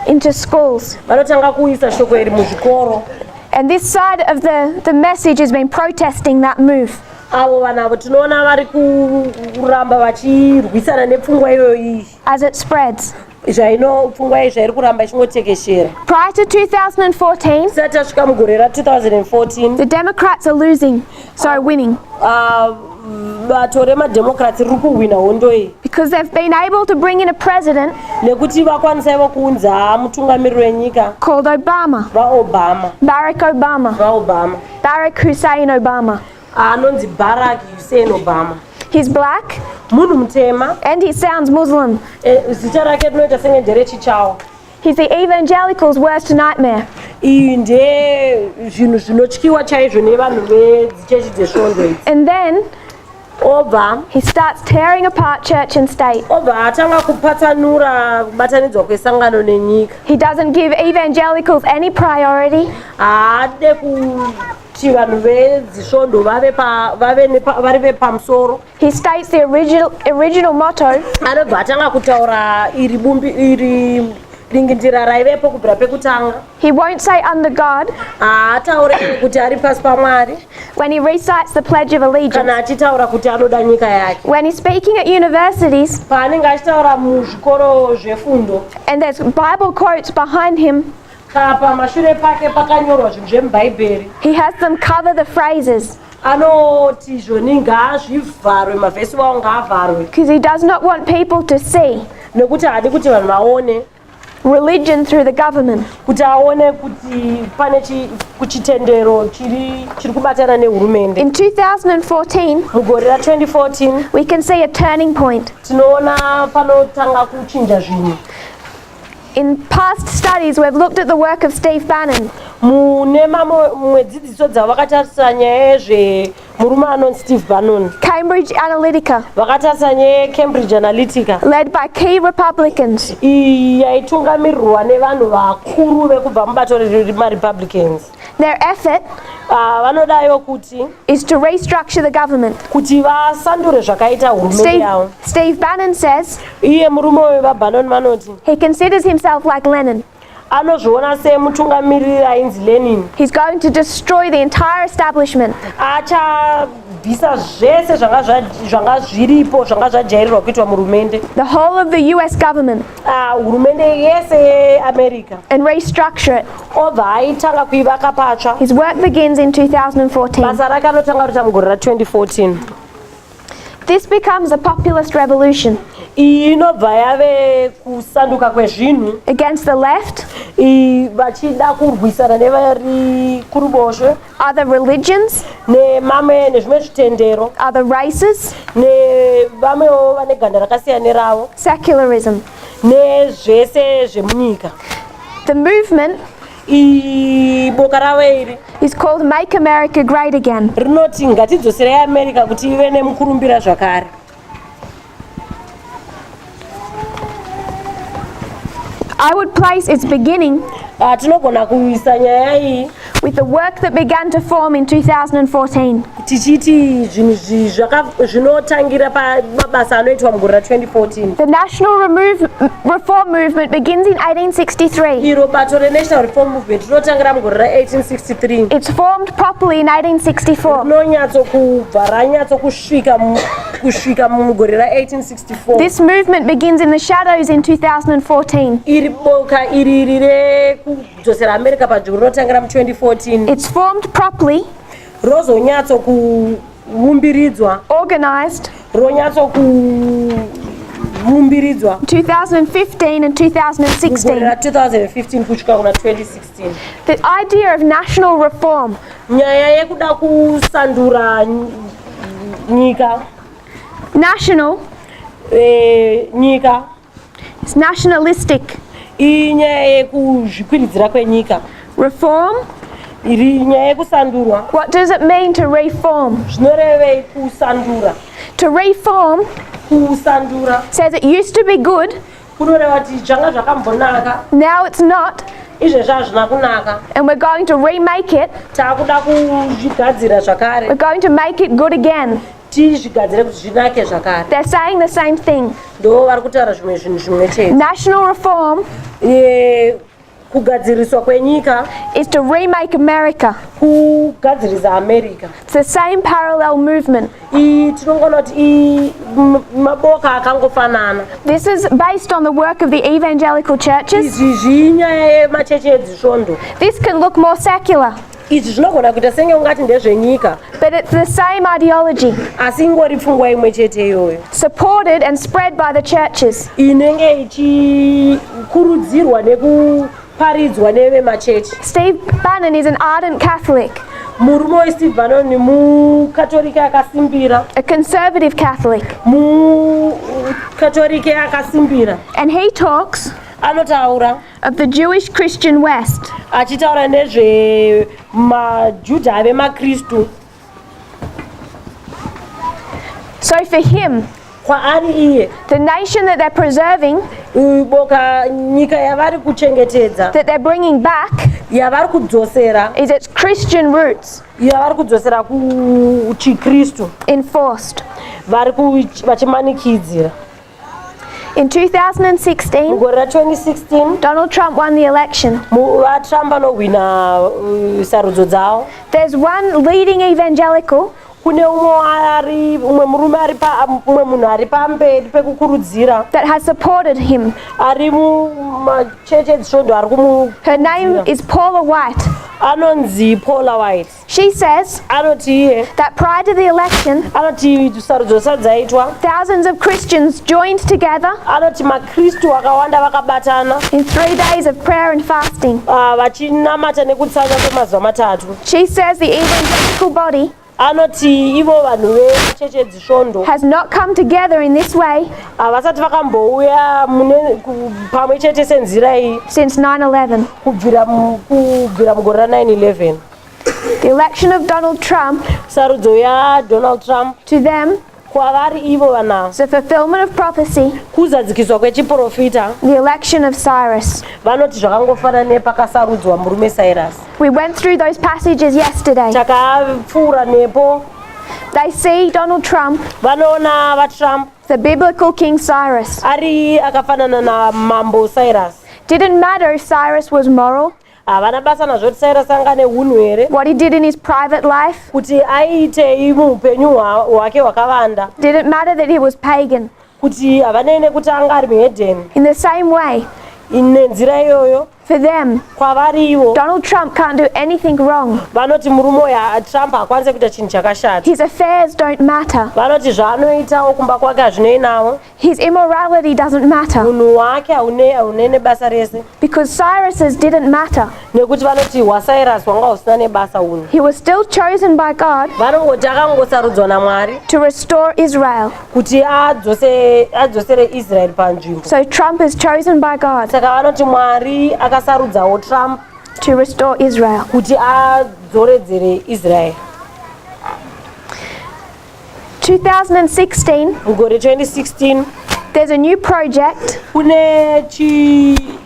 into schools. Vanotanga kuisa shoko iri muzvikoro. And this side of the message has been protesting that move. Avo vanhu avo tinoona vari kuramba vachirwisana nepfungwa iyoyo iyi. As it spreads. Pfungwa iyi zvairi kuramba ichingotekeshera. Prior to 2014, Tisati tasvika mugore ra2014, the Democrats are winning. Bato remadhemokrats riri kuhwina hondo iyi Because they've been able to bring in a president nekuti vakwanisa ivo kuunza mutungamiriri wenyika called Obama. vaObama. Barack Obama. Barack Hussein Obama. Anonzi Barack Hussein Obama. He's black Munhu mutema, and he sounds Muslim. zita rake rinoita senge nderechichawo. He's the evangelicals' worst nightmare. Iyi ndezvinhu zvinotyiwa chaizvo nevanhu vechechi dzesvondo idzi. And then Obva he starts tearing apart church and state. atanga kupatsanura kubatanidzwa kwesangano nenyika. He doesn't give evangelicals any priority. Haade kuti vanhu vedzisvondo vari vepamusoro. He states the original motto, Anobva atanga kutaura iri ringindira raivepo kubvira pekutanga. he won't say under God Haataure kuti ari pasi paMwari when he recites the Pledge of Allegiance. kana achitaura kuti anoda nyika yake. When he's speaking at universities Paanenge achitaura muzvikoro zvefundo, and there's Bible quotes behind him, pamashure pake pakanyorwa zvinhu zvemubhaibheri, he has them cover the phrases anoti zvoni ngazvivharwe, mavhesi wavo ngaavharwe, because he does not want people to see nekuti haadi kuti vanhu vaone religion through the government. kuti aone kuti pane kuchitendero chiri kubatana nehurumende. In 2014, Mugore ra2014 we can see a turning point. tinoona panotanga kuchinja zvinhu. In past studies, we've looked at the work of Steve Bannon. Mune mamwe dzidziso dzavakatarisa nyaya yezvemurume anonzi Steve Bannon, Cambridge Analytica, vakatarisa nyaya yeCambridge Analytica. led by key Republicans. Iyi yaitungamirirwa nevanhu vakuru vekubva mubato remaRepublicans. Their effort vanodayo kuti is to restructure the government. kuti vasandure zvakaita hurumende yavo. Steve Bannon says Iye murume wevaBannon vanoti he considers himself like Lenin. anozviona semutungamiriri ainzi Lenin. He's going to destroy the entire establishment. Achabvisa zvese zvanga zviripo zvanga zvajairirwa kuitwa murumende. The whole of the US government. Hurumende yese yeAmerica. And restructure it. Obva aitanga kuivaka patsva. His work begins in 2014. Basa rake anotanga rita mugore ra2014. This becomes a populist revolution. Iyi inobva yave kusanduka kwezvinhu against the left, vachida kurwisana nevari kuruboshwe, other religions, nezvimwe zvitendero, other races, nevamwewo vane ganda rakasiyana ravo, secularism, nezvese zvemunyika. The movement boka ravo iri is called Make America Great Again. Rinoti ngatidzosere America kuti ive nemukurumbira zvakare. I would place its beginning tinogona kuisa nyaya iyi with the work that began to form in 2014. tichiti zvinhu zvinotangira pabasa anoitwa mugore ra2014. The National Reform Movement begins in 1863. iro bato reNational Reform Movement rinotangira mugore ra1863. It's formed properly in 1864. rinonyatsokubva kusvika mugore ra1864. This movement begins in the shadows in 2014. iri boka iri rekudzosera America panzvimbo rinotangira mu2014. It's formed properly, rozonyatsokuumbiridzwa, organized, ronyatsokuumbiridzwa 2015 and 2016. 2015 kusvika kuna 2016. The idea of national reform nyaya yekuda kusandura nyika, national, nyika it's nationalistic. inyaya yekuzvikwiridzira kwenyika. Reform, iri nyaya yekusandurwa. what does it mean to reform? Zvinorevei kusandura? To reform kusandura says it used to be good, kunoreva kuti zvanga zvakambonaka, now it's not, izvezvi hazvina kunaka, and we're going to remake it. takuda kuzvigadzira zvakare, We're going to make it good again. tizvigadzire kuti zvinake zvakare. They're saying the same thing. ndo vari kutaura zvimwe zvinhu zvimwe chete. National reform kugadziriswa kwenyika is to remake America. kugadzirisa America. It's the same parallel movement. tinongona kuti maboka akangofanana. This is based on the work of the evangelical churches. izvi zvinyaya yemachechi edzisvondo. This can look more secular, izvi zvinogona kuita senge ungati ndezvenyika, but it's the same ideology, asi ingori pfungwa imwe chete iyoyo supported and spread by the churches. inenge ichikurudzirwa nekuparidzwa nevemachechi. Steve Bannon is an ardent Catholic, murume weSteve Bannon mukatolika akasimbira, a conservative Catholic, mukatolika akasimbira. and he talks Anotaura of the Jewish Christian West. achitaura nezvemajudha vemakristu. So for him, kwaari iye the nation that they're preserving, boka nyika yavari kuchengetedza, that they're bringing back, yavari kudzosera, is its Christian roots yavari kudzosera kuchikristu, enforced. vachimanikidzira. In 2016, mugore ra2016 Donald Trump won the election. vaTrump vanohwina sarudzo dzavo. There's one leading evangelical kune umwe munhu ari pamberi pekukurudzira that has supported him. ari mumachechi edzisvondo ari Her name is Paula White. anonzi Paula White. She says anoti iye that prior to the election, anoti sarudzo dzisati dzaitwa, thousands of Christians joined together anoti makristu akawanda vakabatana in 3 days of prayer and fasting. vachinamata nekutsanya kwemazuva matatu. She says the evangelical body anoti ivo vanhu vechechi edzisvondo has not come together in this way havasati vakambouya pamwe chete senzira iyi since 9/11. kubvira mugore ra9/11. The election of Donald Trump, sarudzo yaDonald Trump to them, kwavari ivo vanavo the fulfillment of prophecy, kuzadzikiswa kwechiprofita. the election of Cyrus. Vanoti zvakangofana nepakasarudzwa murume Cyrus. We went through those passages yesterday. Takapfuura nepo. They see Donald Trump, Vanoona vaTrump the biblical King Cyrus. ari akafanana namambo Cyrus. Didn't matter if Cyrus was moral, Havana basa nazvo kuti Cyrus anga neunhu here, what he did in his private life. kuti aiitei muupenyu hwake hwakavanda, Didn't matter that he was pagan. kuti havanei nekuti anga ari muhedheni. In the same way, Nenzira iyoyo for them, kwavari ivo Donald Trump can't do anything wrong. vanoti murume uyu Trump hakwanisi kuita chinhu chakashata. His affairs don't matter. Vanoti zvaanoitawo kumba kwake hazvinei nawo, His immorality doesn't matter. unhu hwake haunei nebasa rese, Because Cyrus's didn't matter. nekuti vanoti hwaCyrus hwanga husina nebasa unhu. He was still chosen by God Vanongoti akangosarudzwa naMwari to restore Israel. kuti adzosere Israel panzvimbo. So Trump is chosen by God Saka vanoti Mwari akasarudzawo Trump to restore Israel. kuti adzoredzere Israel. 2016, Mugore 2016 there's a new project kune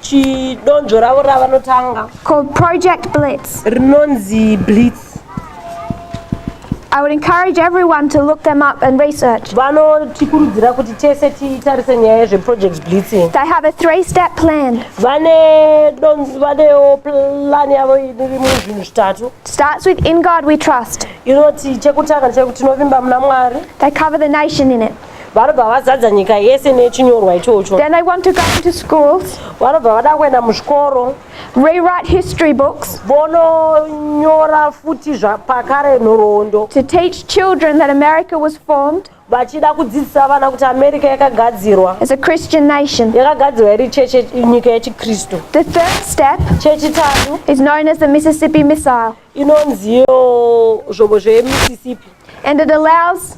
chidonzvo ravo ravanotanga called Project Blitz. rinonzi Blitz. I would encourage everyone to look them up and research. Vanotikurudzira kuti tese titarise nyaya yezveproject Blitz. They have a 3-step plan. Vanewo plani yavo iri muzvinhu zvitatu. Starts with In God We Trust. Inoti chekutanga ndechekuti tinovimba muna Mwari. They cover the nation in it. Vanobva vazadza nyika yese nechinyorwa ichocho. Then they want to go into schools, Vanobva vada kuenda muzvikoro rewrite history books vononyora futi zvapakare nhoroondo, to teach children that America was formed vachida kudzidzisa vana kuti America yakagadzirwa as a Christian nation. yakagadzirwa iri nyika yechikristu. The third step Chechitatu is known as the Mississippi Missile, inonziyo zvobo zveMississippi, and it allows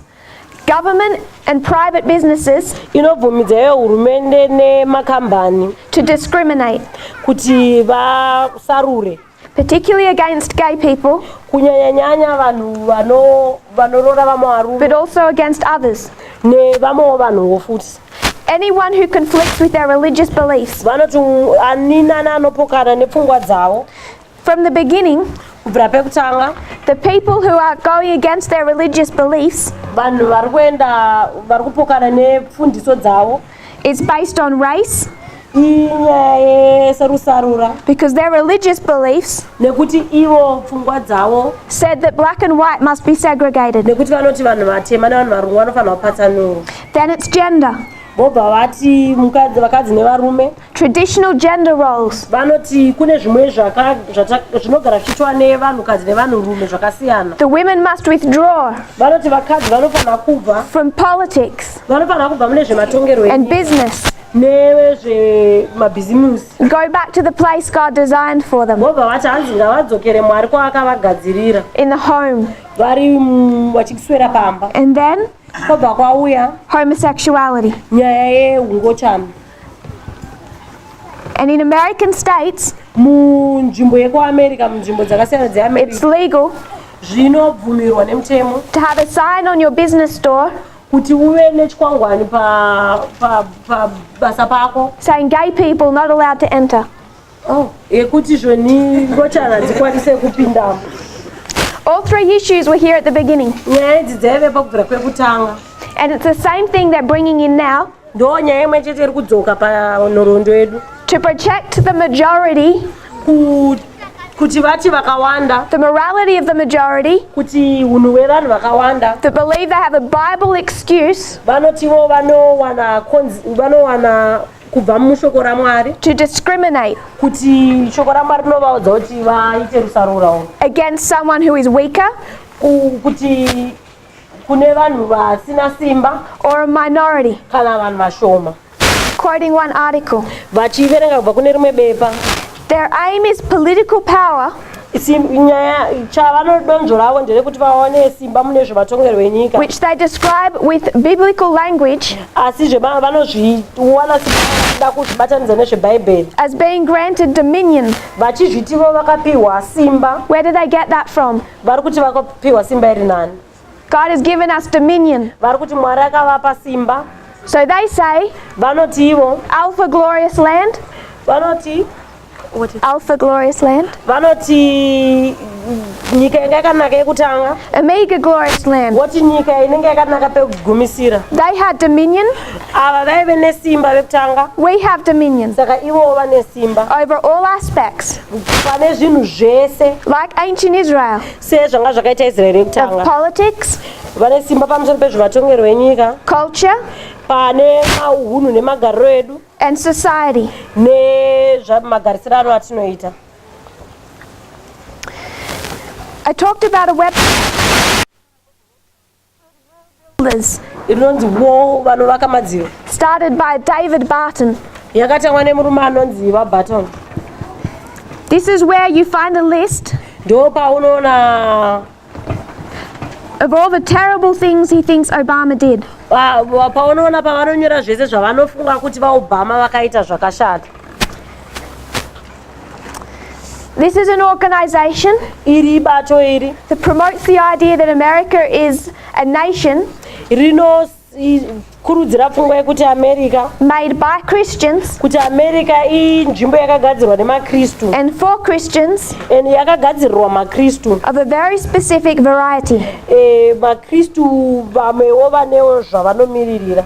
government and private businesses inobvumidzayo hurumende nemakambani to discriminate, kuti vasarure, particularly against gay people, kunyanya-nyanya vanhu vanorora vamwe varume but also against others. nevamwewo vanhuwo futi. Anyone who conflicts with their religious beliefs. Vanoti ani nani anopokana nepfungwa dzavo. From the beginning, Kubvira pekutanga the people who are going against their religious beliefs vanhu vari kupokana nepfundiso dzavo is based on race, inyaya yeserusarura, because their religious beliefs nekuti ivo pfungwa dzavo said that black and white must be segregated. nekuti vanoti vanhu vatema nevanhu varungu vanofanira kupatsanurwa. Then it's gender, Vobva vati vakadzi nevarume, traditional gender roles, vanoti kune zvimwe zvinogara zvichiitwa nevanhukadzi nevanhurume zvakasiyana. the women must withdraw Vanoti vakadzi vanofanira kubva from politics mune zvematongerwo and business, nevezvemabhizimusi. go back to the place God designed for them, Vobva vati hanzi ngavadzokere Mwari kwaakavagadzirira in the home. vari vachiswera pamba. And then Kobva kwauya homosexuality. nyaya yeungochana. And in American states, Munzvimbo yekuAmerica, munzvimbo dzakasiyana dzeAmerica, it's legal zvinobvumirwa nemutemo to have a sign on your business door kuti uve nechikwangwani pabasa pako saying gay people not allowed to enter. yekuti zvoni ngochana dzikwanise kupindamo. All 3 issues were here at the beginning. Nyaya idzi dzaive pakubvira kwekutanga, And it's the same thing they're bringing in now ndo nyaya imwe chete iri kudzoka panhoroondo yedu, to protect the majority, kuti vati vakawanda, the morality of the majority kuti unhu hwevanhu vakawanda that believe they have a Bible excuse vanotivo vanowana kubva mushoko raMwari to discriminate kuti shoko raMwari rinovaudza kuti vaite rusarura against someone who is weaker kuti kune vanhu vasina simba or a minority. kana vanhu vashoma. Quoting one article, Vachiverenga kubva kune rimwe bepa, their aim is political power nyaya chavanodonzvo ravo nderekuti vaone simba mune zvematongerwo enyika, which they describe with biblical language asi vanozviwana simba kuzvibatanidza nezvebhaibheri, as being granted dominion. vachizvitivo vakapiwa simba. Where did they get that from? Vari kuti vakapiwa simba iri nani? God has given us dominion. vari kuti Mwari akavapa simba. So they say, Vanoti ivo, Alpha glorious land. vanoti Alpha glorious land. vanoti nyika inga yakanaka yekutanga, Omega glorious land. voti nyika inenge yakanaka pekugumisira. They had dominion. Ava vaive nesimba vekutanga, We have dominion saka ivo vane simba over all aspects, pane zvinhu zvese like ancient Israel, sezvanga zvakaita Israeri of yekutanga. politics, Vane simba pamusoro pezvevatongerwo venyika, culture, pane maunhu nemagariro edu and society. nezvamagarisiro ano atinoita. I talked about a website Inonzi wo vanovaka madziro, started by David Barton. yakatangwa nemurume anonzi vaBarton. This is where you find a list Ndo paunoona of all the terrible things he thinks Obama did. paunoona pavanonyora zvese zvavanofunga kuti vaObama vakaita zvakashata. This is an organization Iri bato iri that promotes the idea that America is a nation rinokurudzira pfungwa yekuti America, made by Christians kuti America inzvimbo yakagadzirwa nemakristu and for Christians and yakagadzirirwa makristu. of a very specific variety. Makristu vamwewo vanewo zvavanomiririra.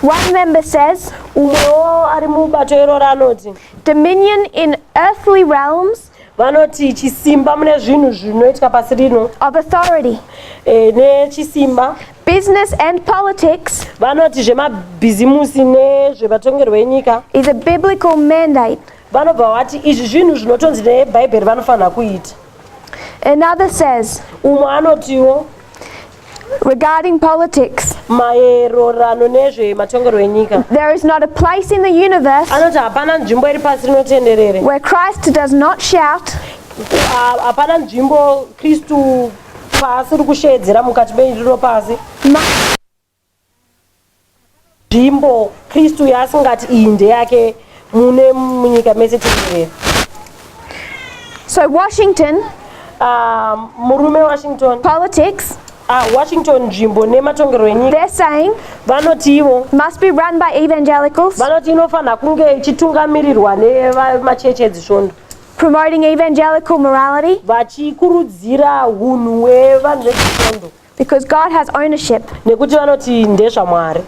One member says, Umwewo ari mubato iroro anoti dominion in earthly realms vanoti chisimba mune zvinhu zvinoitika pasi rino of authority, nechisimba. business and politics Vanoti zvemabhizimusi nezvevatongerwo venyika is a biblical mandate. vanobva vati izvi zvinhu zvinotonzi nebhaibheri vanofanira kuita. Another says, Umwe anotiwo regarding politics, maererano nezvematongerwo enyika, there is not a place in the universe anoti hapana nzvimbo iri pasi rinotenderere, where Christ does not shout, hapana nzvimbo Kristu pasi ri kusheedzera mukati merino pasi, nzvimbo Kristu yaasingati iyi ndeyake mune munyika mese tenderere. So Washington, Murume Washington, politics, Washington nzvimbo nematongerwo enyika, they're saying, vanoti ivo must be run by evangelicals, vanoti inofanira kunge ichitungamirirwa nevamachechi edzisvondo, promoting evangelical morality, vachikurudzira hunhu hwevanhu vedzisvondo, because God has ownership. nekuti vanoti ndezvaMwari.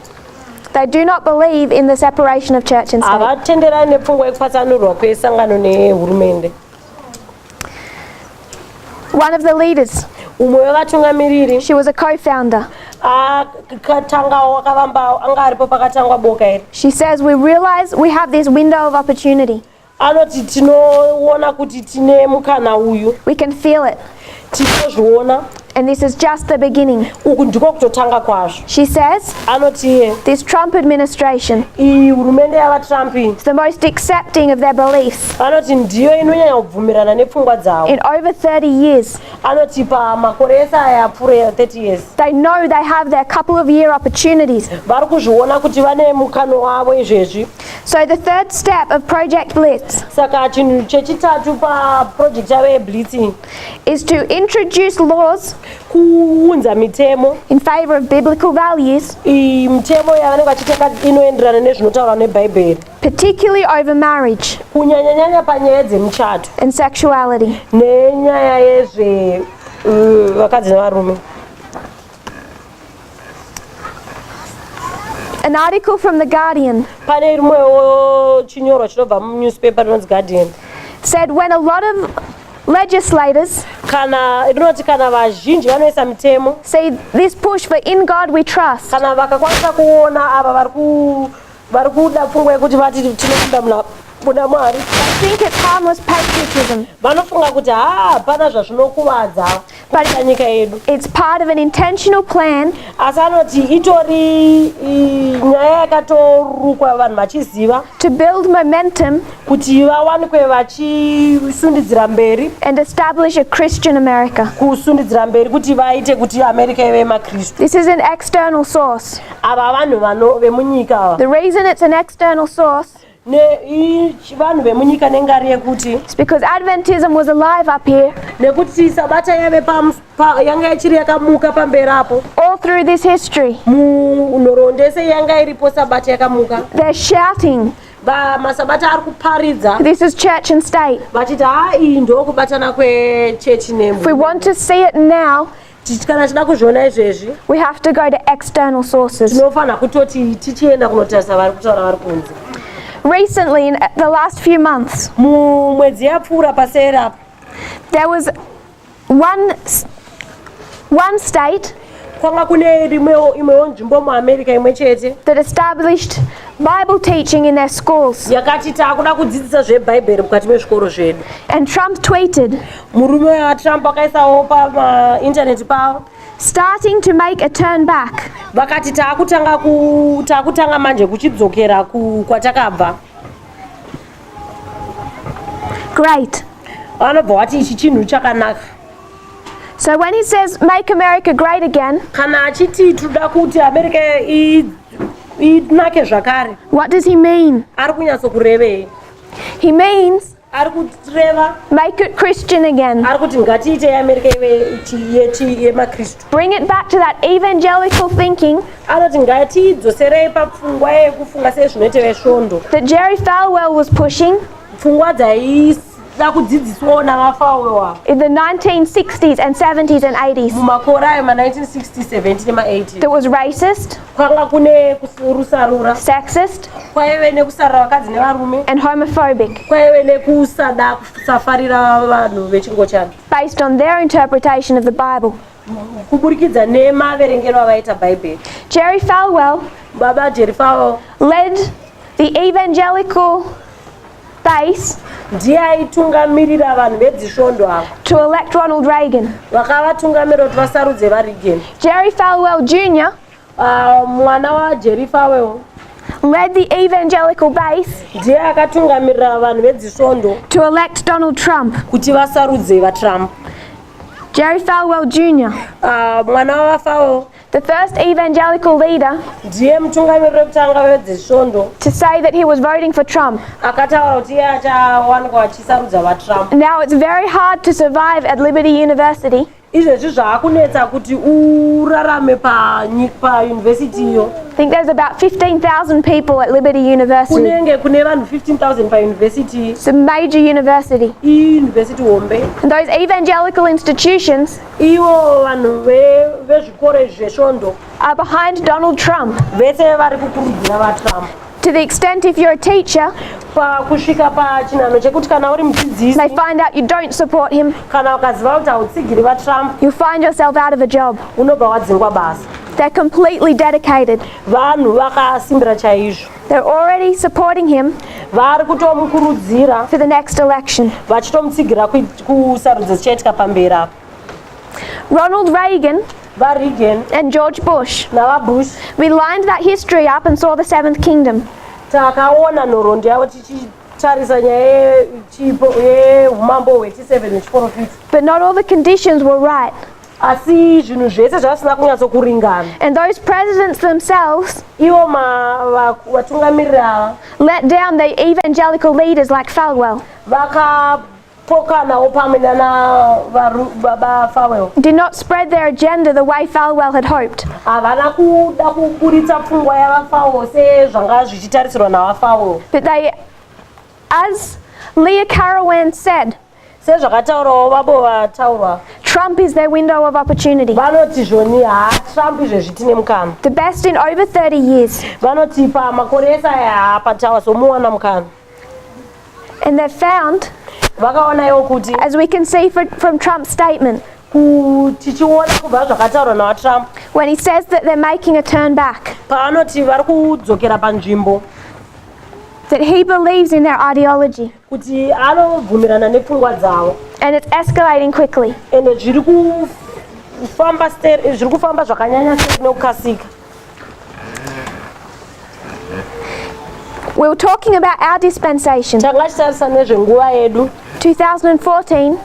They do not believe in the separation of church and state. Havatenderani nepfungwa yekupatsanurwa kwesangano nehurumende. One of the leaders, Umwe wevatungamiriri she was a co-founder. akatangawo akavamba anga aripo pakatangwa boka iri. She says, we realize we have this window of opportunity. Anoti tinoona kuti tine mukana uyu, We can feel it. tinozviona, And this is just the beginning. uku ndiko kutotanga kwazvo. She says, Anoti this Trump administration iyi hurumende yavaTrump is the most accepting of their beliefs. anoti ndiyo inonyanya kubvumirana nepfungwa dzavo. In over 30 years, Anoti pamakore ese aya apfuura 30 years they know they have their couple of year opportunities. vari kuzviona kuti vane mukano wavo izvezvi. So the third step of Project Blitz Saka chinhu chechitatu paprojekti yavo yeblitzing is to introduce laws kuunza mitemo, in favor of biblical values, mitemo yavanenge vachitenga inoenderana nezvinotaurwa nebhaibheri, particularly over marriage kunyanyanyanya panyaya dzemuchato and sexuality. nenyaya yezvevakadzi nevarume. An article from The Guardian Pane rimwewo chinyorwa chinobva munewspaper rinonzi Guardian said when a lot of legislators rinoti kana vazhinji vanoisa mitemo, say this push for in God we trust, kana vakakwanisa kuona ava vari kuda pfungwa yekuti vati tinokuda muna Mwari, I think it's harmless patriotism, vanofunga kuti hapana zvazvinokuvadza kuita nyika yedu. it's part of an intentional plan Asi anoti itori nyaya yakatorukwa vanhu vachiziva to build momentum kuti vawanikwe vachisundidzira mberi, and establish a Christian America. kusundidzira mberi kuti vaite kuti America ive maKristu. This is an external source. Ava vanhu vemunyika ava. The reason it's an external source vanhu vemunyika nengari yekuti It's because Adventism was alive up here nekuti sabata yanga ichiri yakamuka pamberapo all through this history. munhoroondo yese yanga iripo sabata yakamuka. They're shouting, masabata ari kuparidza this is church and state. vachiti iyi ndo kubatana kwechechi If we want to see it now, kana tida kuzviona izvezvi we have to go to external sources. tinofanira kutoti tichienda kunotarisa vari kutaura vari kunze. Recently, in the last few months, mumwedzi yapfuura paserapo there was one state kwanga kune imwewo nzvimbo muamerica imwe chete that established Bible teaching in their schools. yakati taakuda kudzidzisa zvebhaibheri mukati mezvikoro zvedu. And Trump tweeted, murume watrump akaisawo pamaindaneti pavo starting to make a turn back. vakati taakutanga manje kuchidzokera kwatakabva. Great. vanobva vati ichi chinhu chakanaka. So when he says, make America great again, kana achiti toda kuti america inake zvakare, what does he mean? ari kunyatsokurevei? He means, ari kureva make it Christian again. ari kuti ngatiite yeamerica yemakristu. Bring it back to that evangelical thinking anoti ngatidzoserei papfungwa yekufunga sezvinoite vesvondo, that Jerry Falwell was pushing pfungwa dzaida kudzidziswawo navafawewa in the 1960s and 70s and 80s. mumakore ayo ma1960 70 nema80 That was racist, kwanga kune rusarura, sexist, kwaive nekusarira vakadzi nevarume, and homophobic, kwaive kusafarira vanhu vechingo chavo based on their interpretation of the Bible. kuburikidza nemaverengero avaita bhaibheri. Jerry Falwell baba Jerry Falwell led the evangelical base ndiye aitungamirira vanhu vedzisvondo avo to elect Ronald Reagan. vakavatungamirira kuti vasarudze vaReagan. Jerry Falwell Jr. Mwana waJerry Falwell led the evangelical base ndiye akatungamirira vanhu vedzisvondo to elect Donald Trump. kuti vasarudze vaTrump. Jerry Falwell Jr., mwana wavaFalwell the first evangelical leader ndiye mutungamiriri wekutanga wedzisvondo to say that he was voting for Trump. akataura kuti iye achawanikwa vachisarudza vaTrump. Now it's very hard to survive at Liberty University izvezvi zvaakunetsa kuti urarame payunivhesiti iyo. I think there's about 15,000 people at Liberty University. kunenge kune vanhu 15,000 payunivhesiti. It's a major university. iyunivhesiti hombe. And those evangelical institutions ivo vanhu vezvikoro izvi zvesvondo are behind Donald Trump. vese vari kukurudzira vaTrump. To the extent if you're a teacher, pakusvika pachinhano chekuti kana uri mudzidzisi they find out you don't support him, kana ukaziva kuti hautsigiri vaTrump you'll find yourself out of a job. unobva wadzingwa basa. They're completely dedicated. vanhu vakasimbira chaizvo, They're already supporting him vari kutomukurudzira for the next election. vachitomutsigira kusarudza zichaitika pamberi apo. Ronald Reagan vaReagan and George Bush, navaBush we lined that history up and saw the Seventh Kingdom. takaona nhoroondo yavo tichitarisa nyaya yeumambo hwechi7 hwechiprofita, But not all the conditions were right. asi zvinhu zvese zvasina kunyatsokuringana. And those presidents themselves ivo vatungamiriri ava let down the evangelical leaders like Falwell, vakapokanawo pamwe nana Falwell. did not spread their agenda the way Falwell had hoped. havana kuda kuburitsa pfungwa yavaFalwell sezvanga zvichitarisirwa navaFalwell. But they, as Leah Carawan said, sezvakataurawo vavo vataurwa Trump is their window of opportunity. vanoti zvoni Trump izvezvi tine mukana. The best in over 30 years. vanoti pamakore ese aya patawa somuwana mukana. And they've found, vakaonaiwo kuti as we can see from Trump's statement, tichiona kubva zvakataurwa navaTrump when he says that they're making a turn back, paanoti vari kudzokera panzvimbo that he believes in their ideology. kuti anobvumirana nepfungwa dzavo And it's escalating quickly. ende zviri kufamba zvakanyanya sei nekukasika. We were talking about our dispensation. tanga titarisa nezvenguva yedu 2014,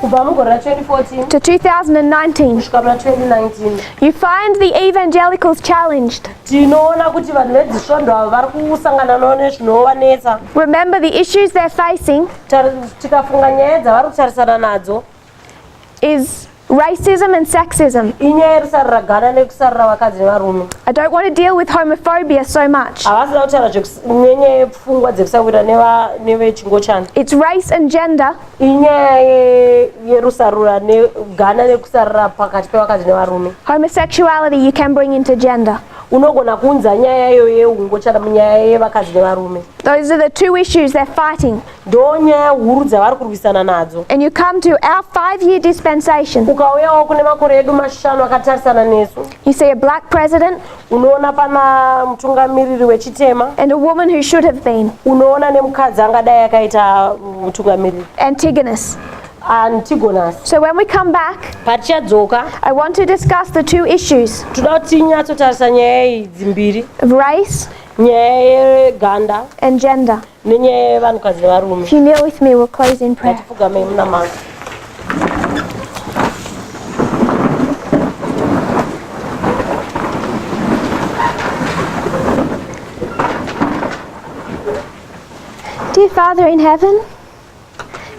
kubva mugore ra2014 to 2019, kusvika muna 2019 you find the evangelicals challenged. tinoona kuti vanhu vedzisvondo ava vari kusangana nao nezvinovanetsa. Remember the issues they're facing tikafunga nyaya dzavari kutarisana nadzo is racism and sexism. inyaya yerusaro ragana nekusarira vakadzi nevarume. I don't want to deal with homophobia so much. havasida kutaura nenyaya yepfungwa dzekusawira nevechingochana. It's race and gender. inyaya yerusarura negana nekusarira pakati pevakadzi nevarume. Homosexuality you can bring into gender. unogona kuunza nyaya iyo yeungochana munyaya yevakadzi nevarume. Those are the two issues they're fighting. ndo nyaya huru dzavari kurwisana nadzo. And you come to our 5-year dispensation. ukauyawo kune makore edu 5 akatarisana nesu. You see a black president unoona pana mutungamiriri wechitema and a woman who should have been, unoona nemukadzi angadai akaita mutungamiriri Antigonus. Antigonus. So when we come back, patichadzoka I want to discuss the two issues toda kuti tinyatsotarisa nyaya idzi mbiri, of race nyaya yeganda and gender. nenyaya yevanhukadzi nevarume. If you kneel with me, we'll close in prayer. ngatifugame muna Mwari. Dear Father in heaven,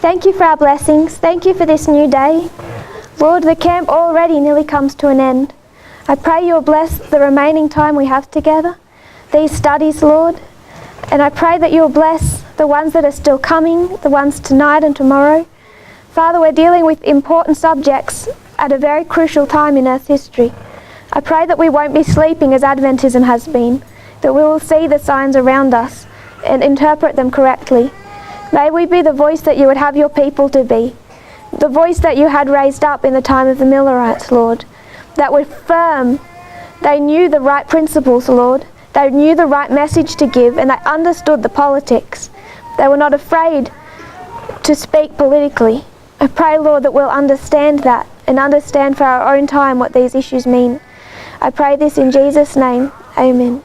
thank you for our blessings. Thank you for this new day. Lord, the camp already nearly comes to an end. I pray you'll bless the remaining time we have together, these studies, Lord. And I pray that you'll bless the ones that are still coming, the ones tonight and tomorrow. Father, we're dealing with important subjects at a very crucial time in Earth's history. I pray that we won't be sleeping as Adventism has been, that we will see the signs around us and interpret them correctly. May we be the voice that you would have your people to be, the voice that you had raised up in the time of the Millerites, Lord, that were firm. They knew the right principles, Lord. They knew the right message to give, and they understood the politics. They were not afraid to speak politically. I pray, Lord, that we'll understand that and understand for our own time what these issues mean. I pray this in Jesus' name. Amen.